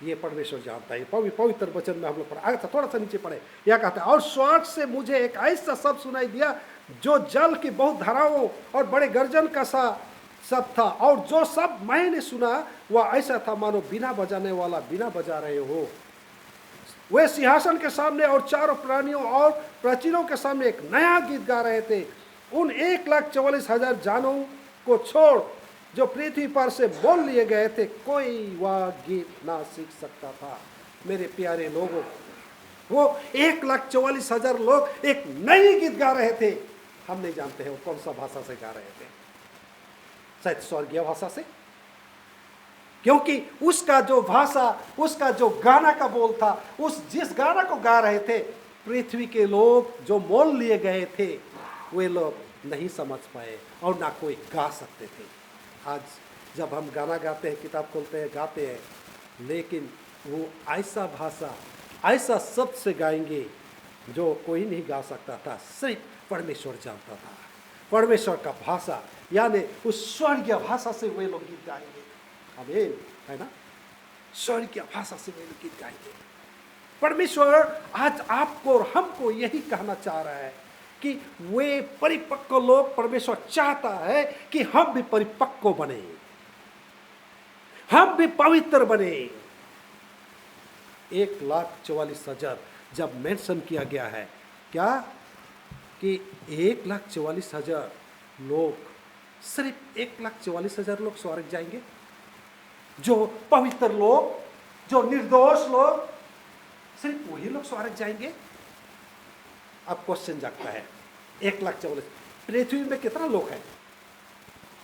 ये परमेश्वर जानता है। पवित्र वचन में हम लोग पढ़ा। अच्छा थोड़ा सा नीचे पढ़े, यह कहता है, और स्वर्ग से मुझे एक ऐसा शब्द सुनाई दिया जो जल की बहुत धाराओं और बड़े गर्जन का सा सब था, और जो सब मैंने सुना वह ऐसा था मानो बिना बजाने वाला बिना बजा रहे हो। वे सिंहासन के सामने और चारों प्राणियों और प्राचीनों के सामने एक नया गीत गा रहे थे। उन 1,44,000 जानों को छोड़ जो पृथ्वी पर से बोल लिए गए थे, कोई वह गीत ना सीख सकता था। मेरे प्यारे लोगों, वो 1,44,000 लोग एक नई गीत गा रहे थे। हम नहीं जानते हैं वो कौन सा भाषा से गा रहे थे, शायद स्वर्गीय भाषा से, क्योंकि उसका जो भाषा, उसका जो गाना का बोल था, जिस गाना को गा रहे थे, पृथ्वी के लोग जो मोल लिए गए थे वे लोग नहीं समझ पाए और ना कोई गा सकते थे। आज जब हम गाना गाते हैं, किताब खोलते हैं, गाते हैं, लेकिन वो ऐसा भाषा, ऐसा शब्द से गाएंगे जो कोई नहीं गा सकता था, सिर्फ परमेश्वर जानता था। परमेश्वर का भाषा यानी उस स्वर्गीय भाषा से वे लोग गीत गाएंगे। आमीन, है ना? स्वर्गीय भाषा से वे लोग गीत गाएंगे। परमेश्वर आज आपको और हमको यही कहना चाह रहा है कि वे परिपक्व लोग, परमेश्वर चाहता है कि हम भी परिपक्व बने, हम भी पवित्र बने। 1,44,000 जब मेंशन किया गया है, क्या कि 1,44,000 लोग, सिर्फ 1,44,000 लोग स्वर्ग जाएंगे? जो पवित्र लोग, जो निर्दोष लोग, सिर्फ वही लोग स्वर्ग जाएंगे? अब क्वेश्चन जागता है, 1,44,000 पृथ्वी में कितना लोग हैं?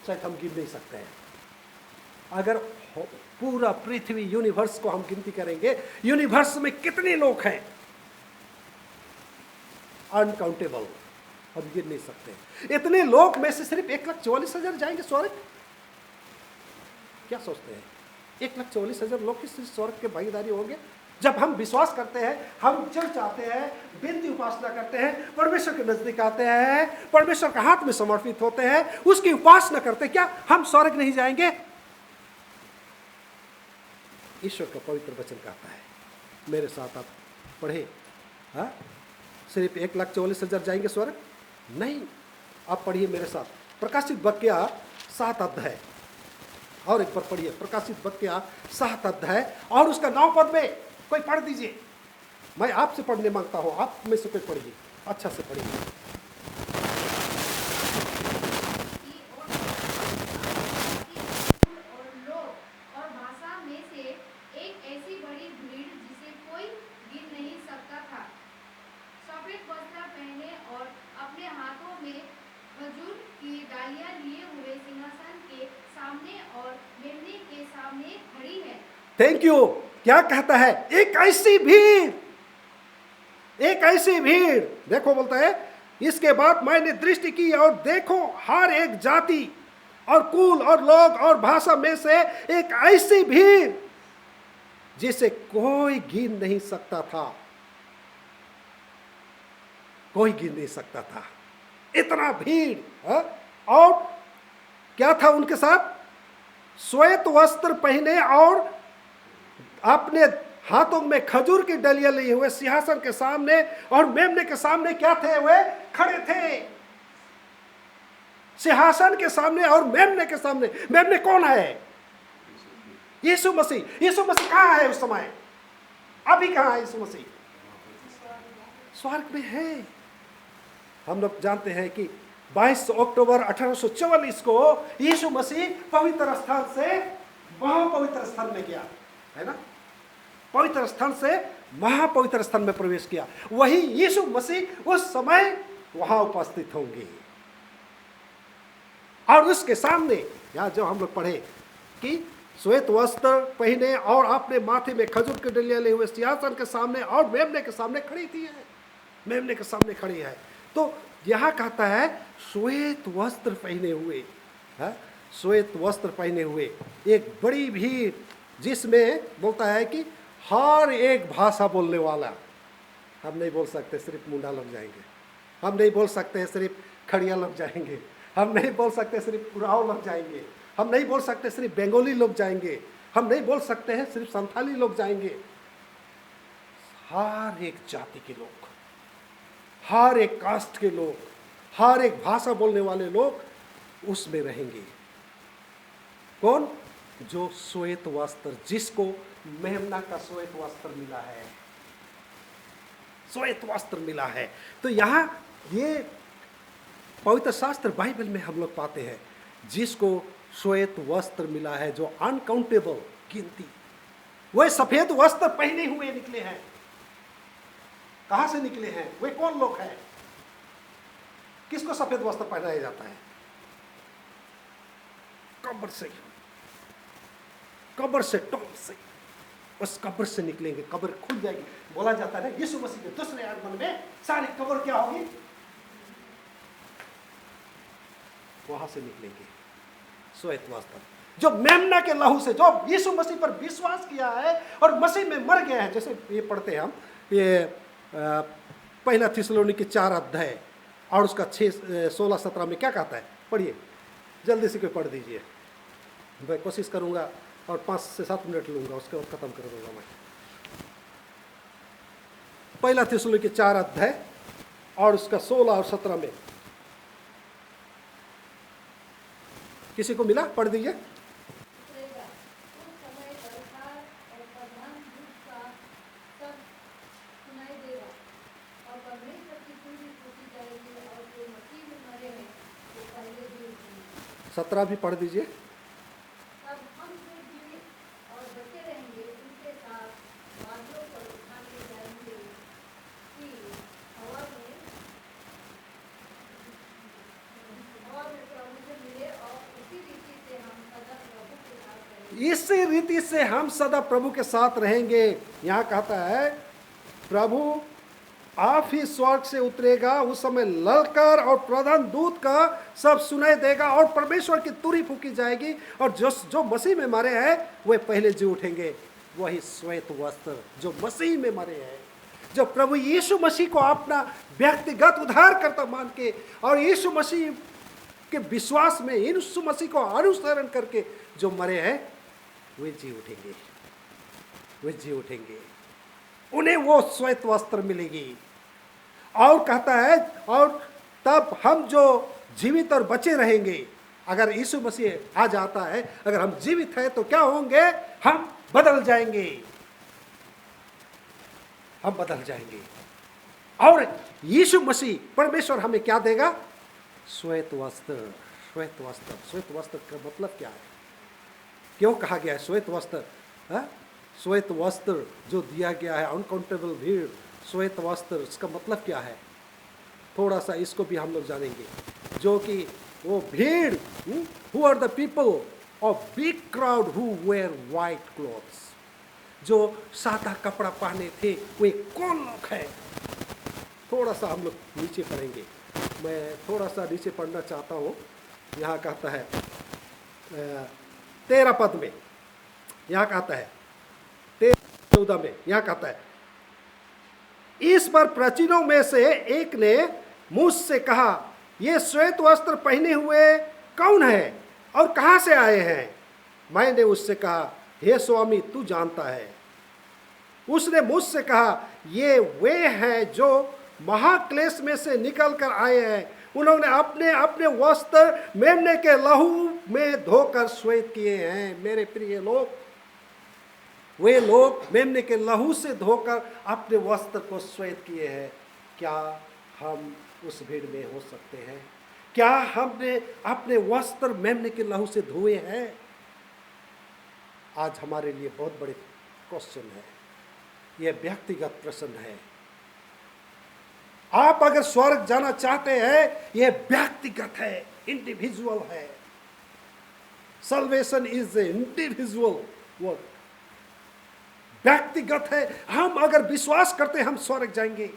शायद हम गिन नहीं सकते हैं। अगर पूरा पृथ्वी यूनिवर्स को हम गिनती करेंगे, यूनिवर्स में कितने लोग हैं? अनकाउंटेबल, हम गिन नहीं सकते। इतने लोग में से सिर्फ 1,44,000 जाएंगे स्वर्ग? क्या सोचते हैं? 1,44,000 लोग किस स्वर्ग के भागीदारी होंगे? जब हम विश्वास करते हैं, हम चर्च आते हैं, विनती उपासना करते हैं, परमेश्वर के नजदीक आते हैं, परमेश्वर के हाथ में समर्पित होते हैं, उसकी उपासना करते हैं, क्या हम स्वर्ग नहीं जाएंगे? ईश्वर का पवित्र वचन कहता है, मेरे साथ आप पढ़े, हाँ, सिर्फ 1,44,000 जाएंगे स्वर्ग? नहीं। आप पढ़िए मेरे साथ प्रकाशित वाक्य 7 अध्याय, और एक बार पढ़िए प्रकाशित वाक्य 7 अध्याय और उसका 9 पद में कोई पढ़ दीजिए। मैं आपसे पढ़ने मांगता हूं, आप में से कोई पढ़िए, अच्छा से पढ़िए। और भाषा में से एक ऐसी बड़ी भीड़ जिसे कोई गिन नहीं सकता था, सफेद वस्त्र पहने और अपने हाथों में खजूर की डालियां लिए हुए सिंहासन के सामने और मेमने के सामने खड़ी है। Thank you. क्या कहता है? एक ऐसी भीड़, एक ऐसी भीड़। देखो बोलता है, इसके बाद मैंने दृष्टि की और देखो हर एक जाति और कुल और लोग और भाषा में से एक ऐसी भीड़ जिसे कोई गिन नहीं सकता था, कोई गिन नहीं सकता था, इतना भीड़। और क्या था उनके साथ? श्वेत वस्त्र पहने और अपने हाथों में खजूर की डलियां लिए हुए सिंहासन के सामने और मेमने के सामने क्या थे? वे खड़े थे सिंहासन के सामने और मेमने के सामने। मेमने कौन है? यीशु मसीह। यीशु मसीह कहाँ है उस समय? अभी कहाँ है यीशु मसीह? स्वर्ग में है। हम लोग जानते हैं कि 22 अक्टूबर 1844 को यीशु मसीह पवित्र स्थान से महापवित्र स्थान में गया, है ना? पवित्र स्थान से महापवित्र स्थान में प्रवेश किया। वही यीशु मसीह उस समय वहां उपस्थित होंगे और उसके सामने यहां जो हम लोग पढ़े कि श्वेत वस्त्र पहने और अपने माथे में खजूर की डलियां लिए हुए सिंहासन के सामने और मेमने के सामने खड़ी थी। मेमने के सामने खड़ी है। तो यहां कहता है श्वेत वस्त्र पहने हुए, श्वेत वस्त्र पहने हुए एक बड़ी भीड़, जिसमें बोलता है कि हर एक भाषा बोलने वाला। हम नहीं बोल सकते सिर्फ मुंडा लग जाएंगे, हम नहीं बोल सकते सिर्फ खड़िया लग जाएंगे, हम नहीं बोल सकते सिर्फ उराव लग जाएंगे, हम नहीं बोल सकते सिर्फ बंगाली लोग जाएंगे, हम नहीं बोल सकते हैं सिर्फ संथाली लोग जाएंगे। हर एक जाति के लोग, हर एक कास्ट के लोग, हर एक भाषा बोलने वाले लोग उसमें रहेंगे। कौन? जो श्वेत वस्त्र, जिसको मेमना का श्वेत वस्त्र मिला है, श्वेत वस्त्र मिला है। तो यहां ये पवित्र शास्त्र बाइबल में हम लोग पाते हैं जिसको श्वेत वस्त्र मिला है, जो अनकाउंटेबल गिनती, वे सफेद वस्त्र पहने हुए निकले हैं। कहां से निकले हैं? वे कौन लोग हैं? किसको सफेद वस्त्र पहनाया जाता है? कब्र से, कब्र से, टॉप से, उस कब्र से निकलेंगे। कब्र खुल जाएगी। बोला जाता है ना यीशु मसीह के दूसरे आगमन में सारी कब्र क्या होगी? वहां से निकलेंगे श्वेत वस्त्र, जो मेमना के लहू से, जो यीशु मसीह पर विश्वास किया है और मसीह में मर गया है। जैसे ये पढ़ते हैं हम, ये पहला थिस्सलुनीकी 4 अध्याय और उसका 16-17 में क्या कहता है? पढ़िए, जल्दी से कोई पढ़ दीजिए। मैं कोशिश करूंगा और 5 से 7 मिनट लूंगा, उसके बाद खत्म कर दूंगा मैं। पहला थिस्सलुनीकी 4 अध्याय और उसका 16 और 17 में किसी को मिला? पढ़ दीजिए। सत्रह भी पढ़ दीजिए। तब हम जो जीवित और बचे रहेंगे उनके साथ बादलों पर उठाए जाएंगे कि हवा में प्रभु से मिले, और उसी रीति से हम सदा प्रभु के साथ रहेंगे। इसी रीति से हम सदा प्रभु के साथ रहेंगे। यहाँ कहता है प्रभु आप ही स्वर्ग से उतरेगा, उस समय ललकार और प्रधान दूत का सब सुनाई देगा और परमेश्वर की तुरी फूकी जाएगी, और जो मसीह में मरे हैं वे पहले जी उठेंगे। वही श्वेत वस्त्र जो मसीह में मरे हैं, जो प्रभु यीशु मसीह को अपना व्यक्तिगत उद्धारकर्ता मान के और यीशु मसीह के विश्वास में यीशु मसीह को अनुसरण करके जो मरे हैं, वे जी उठेंगे, वे जी उठेंगे। उन्हें वो श्वेत वस्त्र मिलेगी। और कहता है और तब हम जो जीवित और बचे रहेंगे, अगर यीशु मसीह आ जाता है, अगर हम जीवित हैं तो क्या होंगे? हम बदल जाएंगे, हम बदल जाएंगे। और यीशु मसीह परमेश्वर हमें क्या देगा? श्वेत वस्त्र। श्वेत वस्त्र, श्वेत वस्त्र का मतलब क्या है? क्यों कहा गया है श्वेत वस्त्र? श्वेत वस्त्र जो दिया गया है, अनकाउंटेबल भीड़, श्वेत वस्त्र, इसका मतलब क्या है? थोड़ा सा इसको भी हम लोग जानेंगे। जो कि वो भीड़, who are the people of big crowd who wear white clothes, जो सादा कपड़ा पहने थे, वे कौन लोग हैं? थोड़ा सा हम लोग नीचे पढ़ेंगे। मैं थोड़ा सा नीचे पढ़ना चाहता हूँ। यहाँ कहता है 13 पद में, यहाँ कहता है 13-14 में, यहाँ कहता है इस पर प्राचीनों में से एक ने मुझसे कहा, ये श्वेत वस्त्र पहने हुए कौन है और कहाँ से आए हैं? मैंने उससे कहा, हे स्वामी तू जानता है। उसने मुझसे कहा, ये वे हैं जो महाक्लेश में से निकल कर आए हैं। उन्होंने अपने अपने वस्त्र मेमने के लहू में धोकर श्वेत किए हैं। मेरे प्रिय लोग, वे लोग मेमने के लहू से धोकर अपने वस्त्र को श्वेत किए हैं। क्या हम उस भीड़ में हो सकते हैं? क्या हमने अपने वस्त्र मेमने के लहू से धोए हैं? आज हमारे लिए बहुत बड़े क्वेश्चन है, यह व्यक्तिगत प्रश्न है। आप अगर स्वर्ग जाना चाहते हैं, यह व्यक्तिगत है, इंडिविजुअल है। Salvation is a individual work, व्यक्तिगत है। हम अगर विश्वास करते हैं हम स्वर्ग जाएंगे,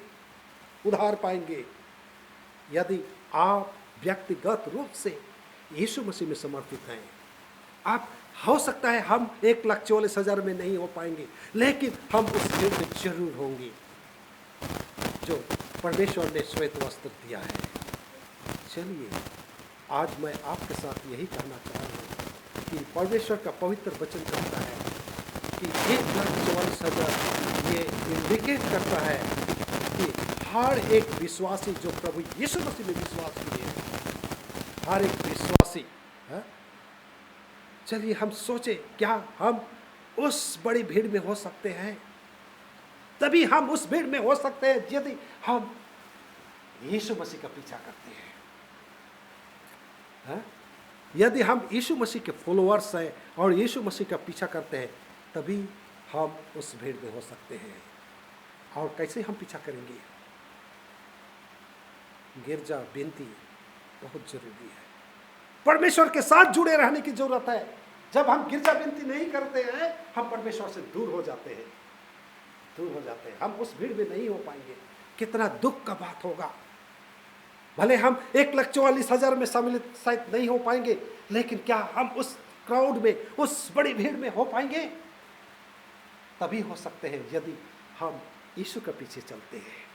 उद्धार पाएंगे। यदि आप व्यक्तिगत रूप से यीशु मसीह में समर्पित हैं, आप हो सकता है हम 1,44,000 में नहीं हो पाएंगे, लेकिन हम उस भीड़ में जरूर होंगे जो परमेश्वर ने श्वेत वस्त्र दिया है। चलिए, आज मैं आपके साथ यही कहना चाह रहा हूँ कि परमेश्वर का पवित्र वचन कहता है कि 1,44,000 ये इंडिकेट करता है कि हर एक विश्वासी जो प्रभु यीशु मसीह में विश्वास किए, हर एक विश्वासी, चलिए हम सोचे, क्या हम उस बड़ी भीड़ में हो सकते हैं? तभी हम उस भीड़ में हो सकते हैं यदि हम यीशु मसीह का पीछा करते हैं। यदि हम यीशु मसीह के फॉलोअर्स हैं और यीशु मसीह का पीछा करते हैं, तभी हम उस भीड़ में हो सकते हैं। और कैसे हम पीछा करेंगे? गिरजा विनती बहुत जरूरी है। परमेश्वर के साथ जुड़े रहने की जरूरत है। जब हम गिरजा विनती नहीं करते हैं, हम परमेश्वर से दूर हो जाते हैं, हम उस भीड़ में नहीं हो पाएंगे। कितना दुख का बात होगा। भले हम 1,44,000 में सम्मिलित शायद नहीं हो पाएंगे, लेकिन क्या हम उस क्राउड में, उस बड़ी भीड़ में हो पाएंगे? तभी हो सकते हैं यदि हम यीशु के पीछे चलते हैं,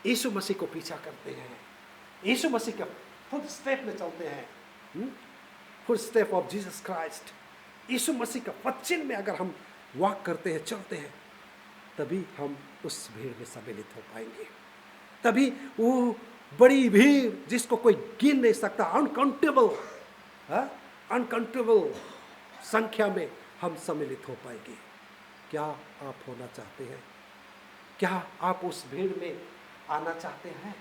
यीशु मसीह को पीछा करते हैं, यीशु मसीह का फुट स्टेप में चलते हैं, foot step of Jesus Christ. Yeshu Masih का वचन में अगर हम वॉक करते हैं, चलते हैं, तभी हम उस भीड़ में सम्मिलित हो पाएंगे। तभी वो बड़ी भीड़ जिसको कोई गिन नहीं सकता, अनकाउंटेबल संख्या में हम सम्मिलित हो पाएंगे। क्या आप होना चाहते हैं? क्या आप उस भीड़ में आना चाहते हैं?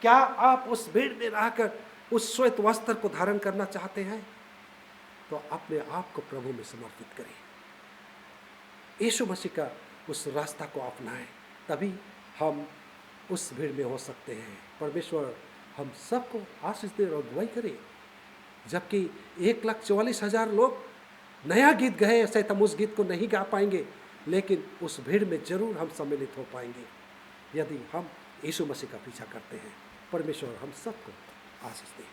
क्या आप उस भीड़ में रहकर उस श्वेत वस्त्र को धारण करना चाहते हैं? तो अपने आप को प्रभु में समर्पित करें, यीशु मसीह का उस रास्ता को अपनाएं, तभी हम उस भीड़ में हो सकते हैं। परमेश्वर हम सबको आशीष दे और अगुवाई करे। जबकि 1,44,000 लोग नया गीत गए, शायद हम उस गीत को नहीं गा पाएंगे, लेकिन उस भीड़ में जरूर हम सम्मिलित हो पाएंगे यदि हम यीशु मसीह का पीछा करते हैं। परमेश्वर हम सबको आशीष दे।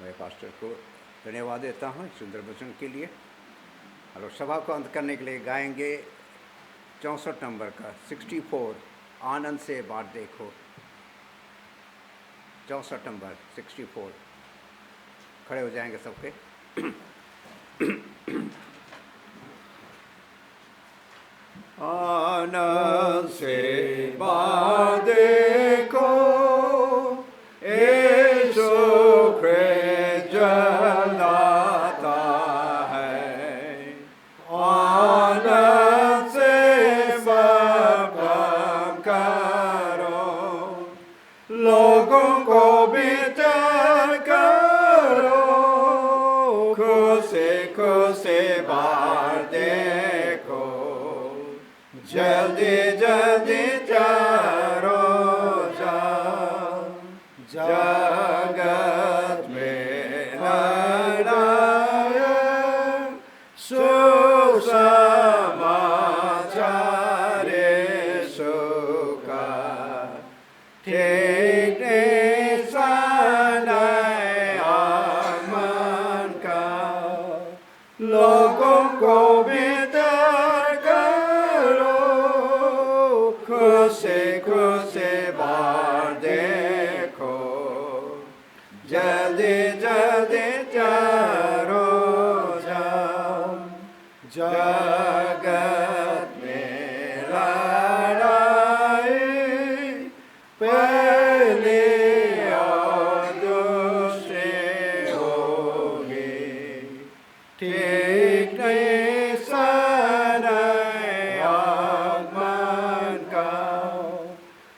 मैं पास्टर को धन्यवाद देता हूँ सुंदर वचन के लिए। और सभा को अंत करने के लिए गाएंगे 64 नंबर का 64, आनंद से बात देखो। 64 नंबर 64, खड़े हो जाएंगे सबके। आनंद से बात देखो, यीशु ख्रिस्त जलाता है। आनंद से सब काम करो, लोगों को विचार करो, खुशी खुशी बात देखो, जल्दी जल्दी चारो जगत में लड़ाया सुसमाचार यीशु का, ठीक निशान आगमन का, लोगों को बेदार करो, जल्दी जल्दी चारों जाओ, जगत में लड़ाई पहली और दूसरी होगी, ठीक नहीं समय आगमन का,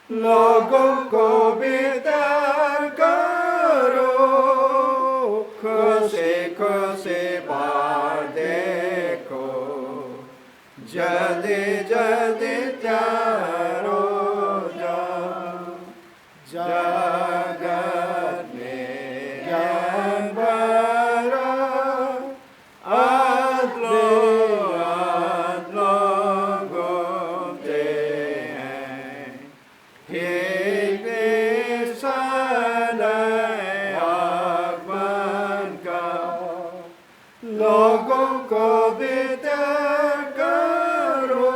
लोगों को बेदार करो, खुशी खुशी बाहर देखो, जल्दी जल्दी चारों जाओ, जगत में ज्ञान भरा, आज लोग घूमते हैं, ठीक समय आगमन का, लोगों को बेदार करो,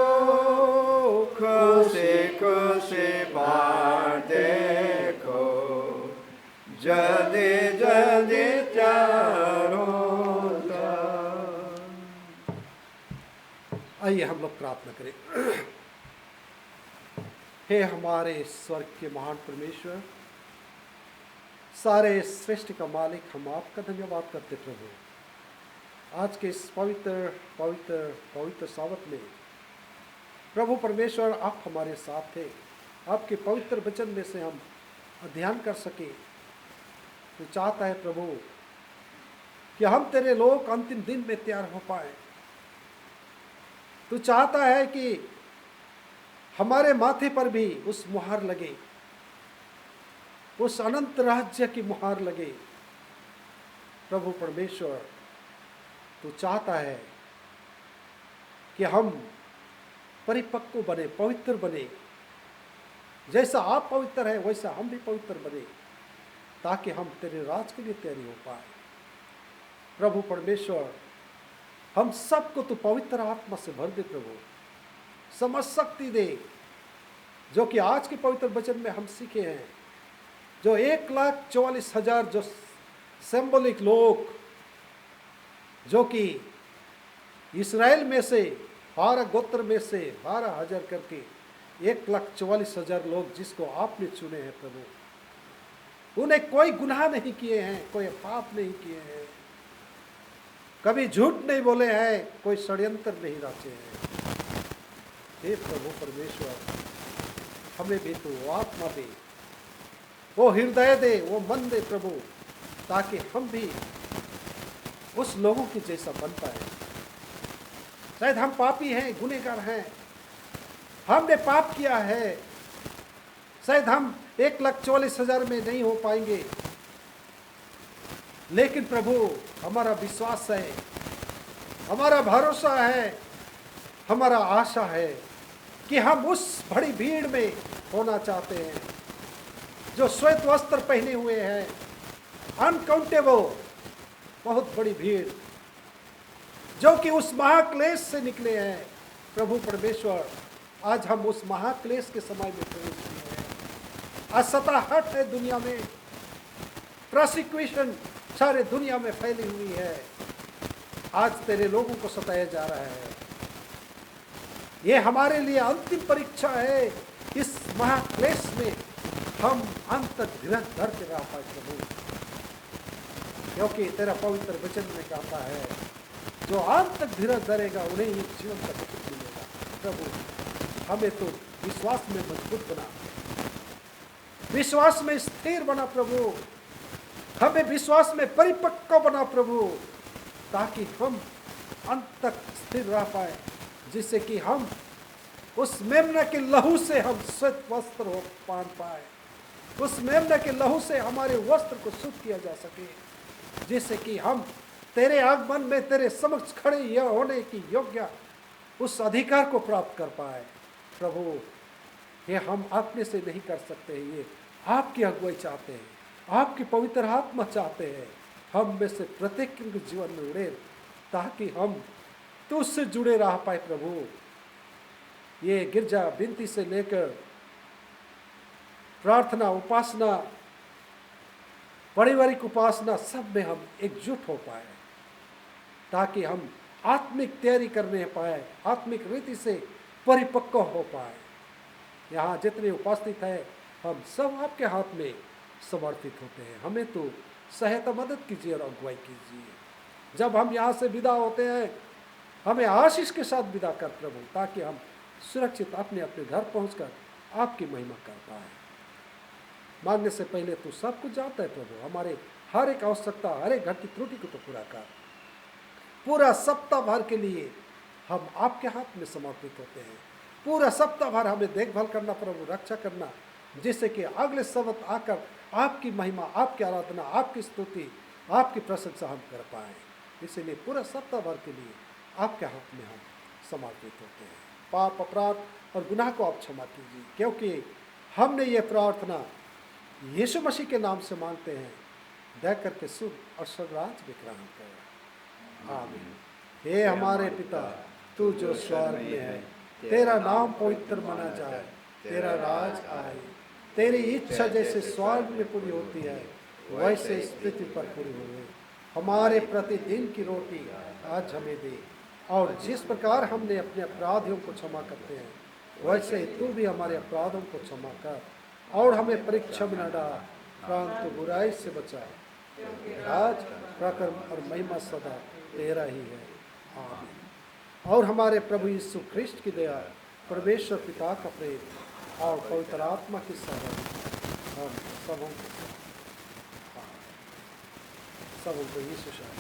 खुशी खुशी बाहर देखो, जल्दी जल्दी चारों जाओ। आइए हम लोग प्रार्थना करें। हे हमारे स्वर्ग के महान परमेश्वर, सारे सृष्टि का मालिक, हम आपका धन्यवाद करते प्रभु। आज के इस पवित्र पवित्र पवित्र सावत में प्रभु परमेश्वर आप हमारे साथ थे। आपके पवित्र वचन में से हम अध्ययन कर सके। तो चाहता है प्रभु कि हम तेरे लोग अंतिम दिन में तैयार हो पाए। तो चाहता है कि हमारे माथे पर भी उस मुहर लगे, उस अनंत राज्य की मुहर लगे। प्रभु परमेश्वर तो चाहता है कि हम परिपक्व बने, पवित्र बने। जैसा आप पवित्र हैं वैसा हम भी पवित्र बने, ताकि हम तेरे राज के लिए तैयारी हो पाए। प्रभु परमेश्वर, हम सबको तो पवित्र आत्मा से भर दे प्रभु, समझ शक्ति दे, जो कि आज के पवित्र वचन में हम सीखे हैं। जो 1,44,000 जो सिंबॉलिक लोग, जो कि इस्राएल में से 12 गोत्र में से 12,000 करके 1,44,000 लोग जिसको आपने चुने हैं प्रभु, उन्हें कोई गुनाह नहीं किए हैं, कोई पाप नहीं किए हैं, कभी झूठ नहीं बोले हैं, कोई षड्यंत्र नहीं रचे हैं। हे प्रभु परमेश्वर, हमें भी तो वो आत्मा दे, वो हृदय दे, वो मन दे प्रभु, ताकि हम भी उस लोगों के जैसा बन पाए। शायद हम पापी हैं, गुनहगार हैं, हमने पाप किया है, शायद हम 1,44,000 में नहीं हो पाएंगे, लेकिन प्रभु हमारा विश्वास है, हमारा भरोसा है, हमारा आशा है कि हम उस बड़ी भीड़ में होना चाहते हैं जो श्वेत वस्त्र पहने हुए हैं। अनकाउंटेबल, बहुत बड़ी भीड़ जो कि उस महाक्लेश से निकले हैं। प्रभु परमेश्वर, आज हम उस महाक्लेश के समय में प्रवेश किए हैं। असताहट है दुनिया में, प्रोसिक्यूशन सारे दुनिया में फैली हुई है। आज तेरे लोगों को सताया जा रहा है। ये हमारे लिए अंतिम परीक्षा है। इस महाक्लेश में हम अंत तक धीरज धर के रह पाए प्रभु, क्योंकि तेरा पवित्र वचन में कहता है जो अंत तक धीरज धरेगा उन्हें ही जीवन का सुख मिलेगा। प्रभु हमें तो विश्वास में मजबूत बना, विश्वास में स्थिर बना प्रभु, हमें विश्वास में परिपक्व बना प्रभु, ताकि हम अंत तक स्थिर रह पाए, जिससे कि हम उस मेमना के लहू से हम श्वेत वस्त्र हो पहन पाए, उस मेमना के लहू से हमारे वस्त्र को शुद्ध किया जा सके, जिससे कि हम तेरे आगमन में तेरे समक्ष खड़े यह होने की योग्य उस अधिकार को प्राप्त कर पाए। प्रभु ये हम अपने से नहीं कर सकते, ये आपकी अगुवाई चाहते हैं, आपकी पवित्र आत्मा चाहते हैं। हम में से प्रत्येक के जीवन में उड़े, ताकि हम तुझसे जुड़े रह पाए प्रभु। ये गिरजा विनती से लेकर प्रार्थना, उपासना, पारिवारिक उपासना सब में हम एकजुट हो पाए, ताकि हम आत्मिक तैयारी करने पाए, आत्मिक रीति से परिपक्व हो पाए। यहाँ जितने उपस्थित हैं हम सब आपके हाथ में समर्पित होते हैं। हमें तो सहायता मदद कीजिए और अगुवाई कीजिए। जब हम यहाँ से विदा होते हैं हमें आशीष के साथ विदा कर प्रभु, ताकि हम सुरक्षित अपने अपने घर पहुंचकर आपकी महिमा कर पाए। मांगने से पहले तू सब कुछ जानता है प्रभु, हमारे हर एक आवश्यकता, हर एक घर की त्रुटि को तो पूरा कर। पूरा सप्ताह भर के लिए हम आपके हाथ में समर्पित होते हैं। पूरा सप्ताह भर हमें देखभाल करना प्रभु, रक्षा करना, जिससे कि अगले सबत आकर आपकी महिमा, आपकी आराधना, आपकी स्तुति, आपकी प्रशंसा हम कर पाए। इसीलिए पूरा सप्ताह भर के लिए आपके हाथ में हम समर्पित होते हैं। पाप, अपराध और गुनाह को आप क्षमा कीजिए, क्योंकि हमने ये प्रार्थना यीशु मसीह के नाम से मांगते हैं। दया करके शुभ और सर्वराज विग्रहण करें। आमीन। हे हमारे पिता, तू जो स्वर्ग में है, तेरा नाम पवित्र माना जाए, तेरा राज आए, तेरी इच्छा जैसे स्वर्ग में पूरी होती है वैसे इस पृथ्वी पर पूरी हुई। हमारे प्रतिदिन की रोटी आज हमें दे, और जिस प्रकार हमने अपने अपराधियों को क्षमा करते हैं वैसे ही तू भी हमारे अपराधों को क्षमा कर, और हमें परीक्षा में न डाल, परंतु बुराई से बचा। राज, प्रकर्म और महिमा सदा तेरा ही है। आमीन। और हमारे प्रभु यीशु ख्रिस्ट की दया, परमेश्वर पिता का प्रेम और पवित्र आत्मा की सहभागिता हम सबों को यीशु शाह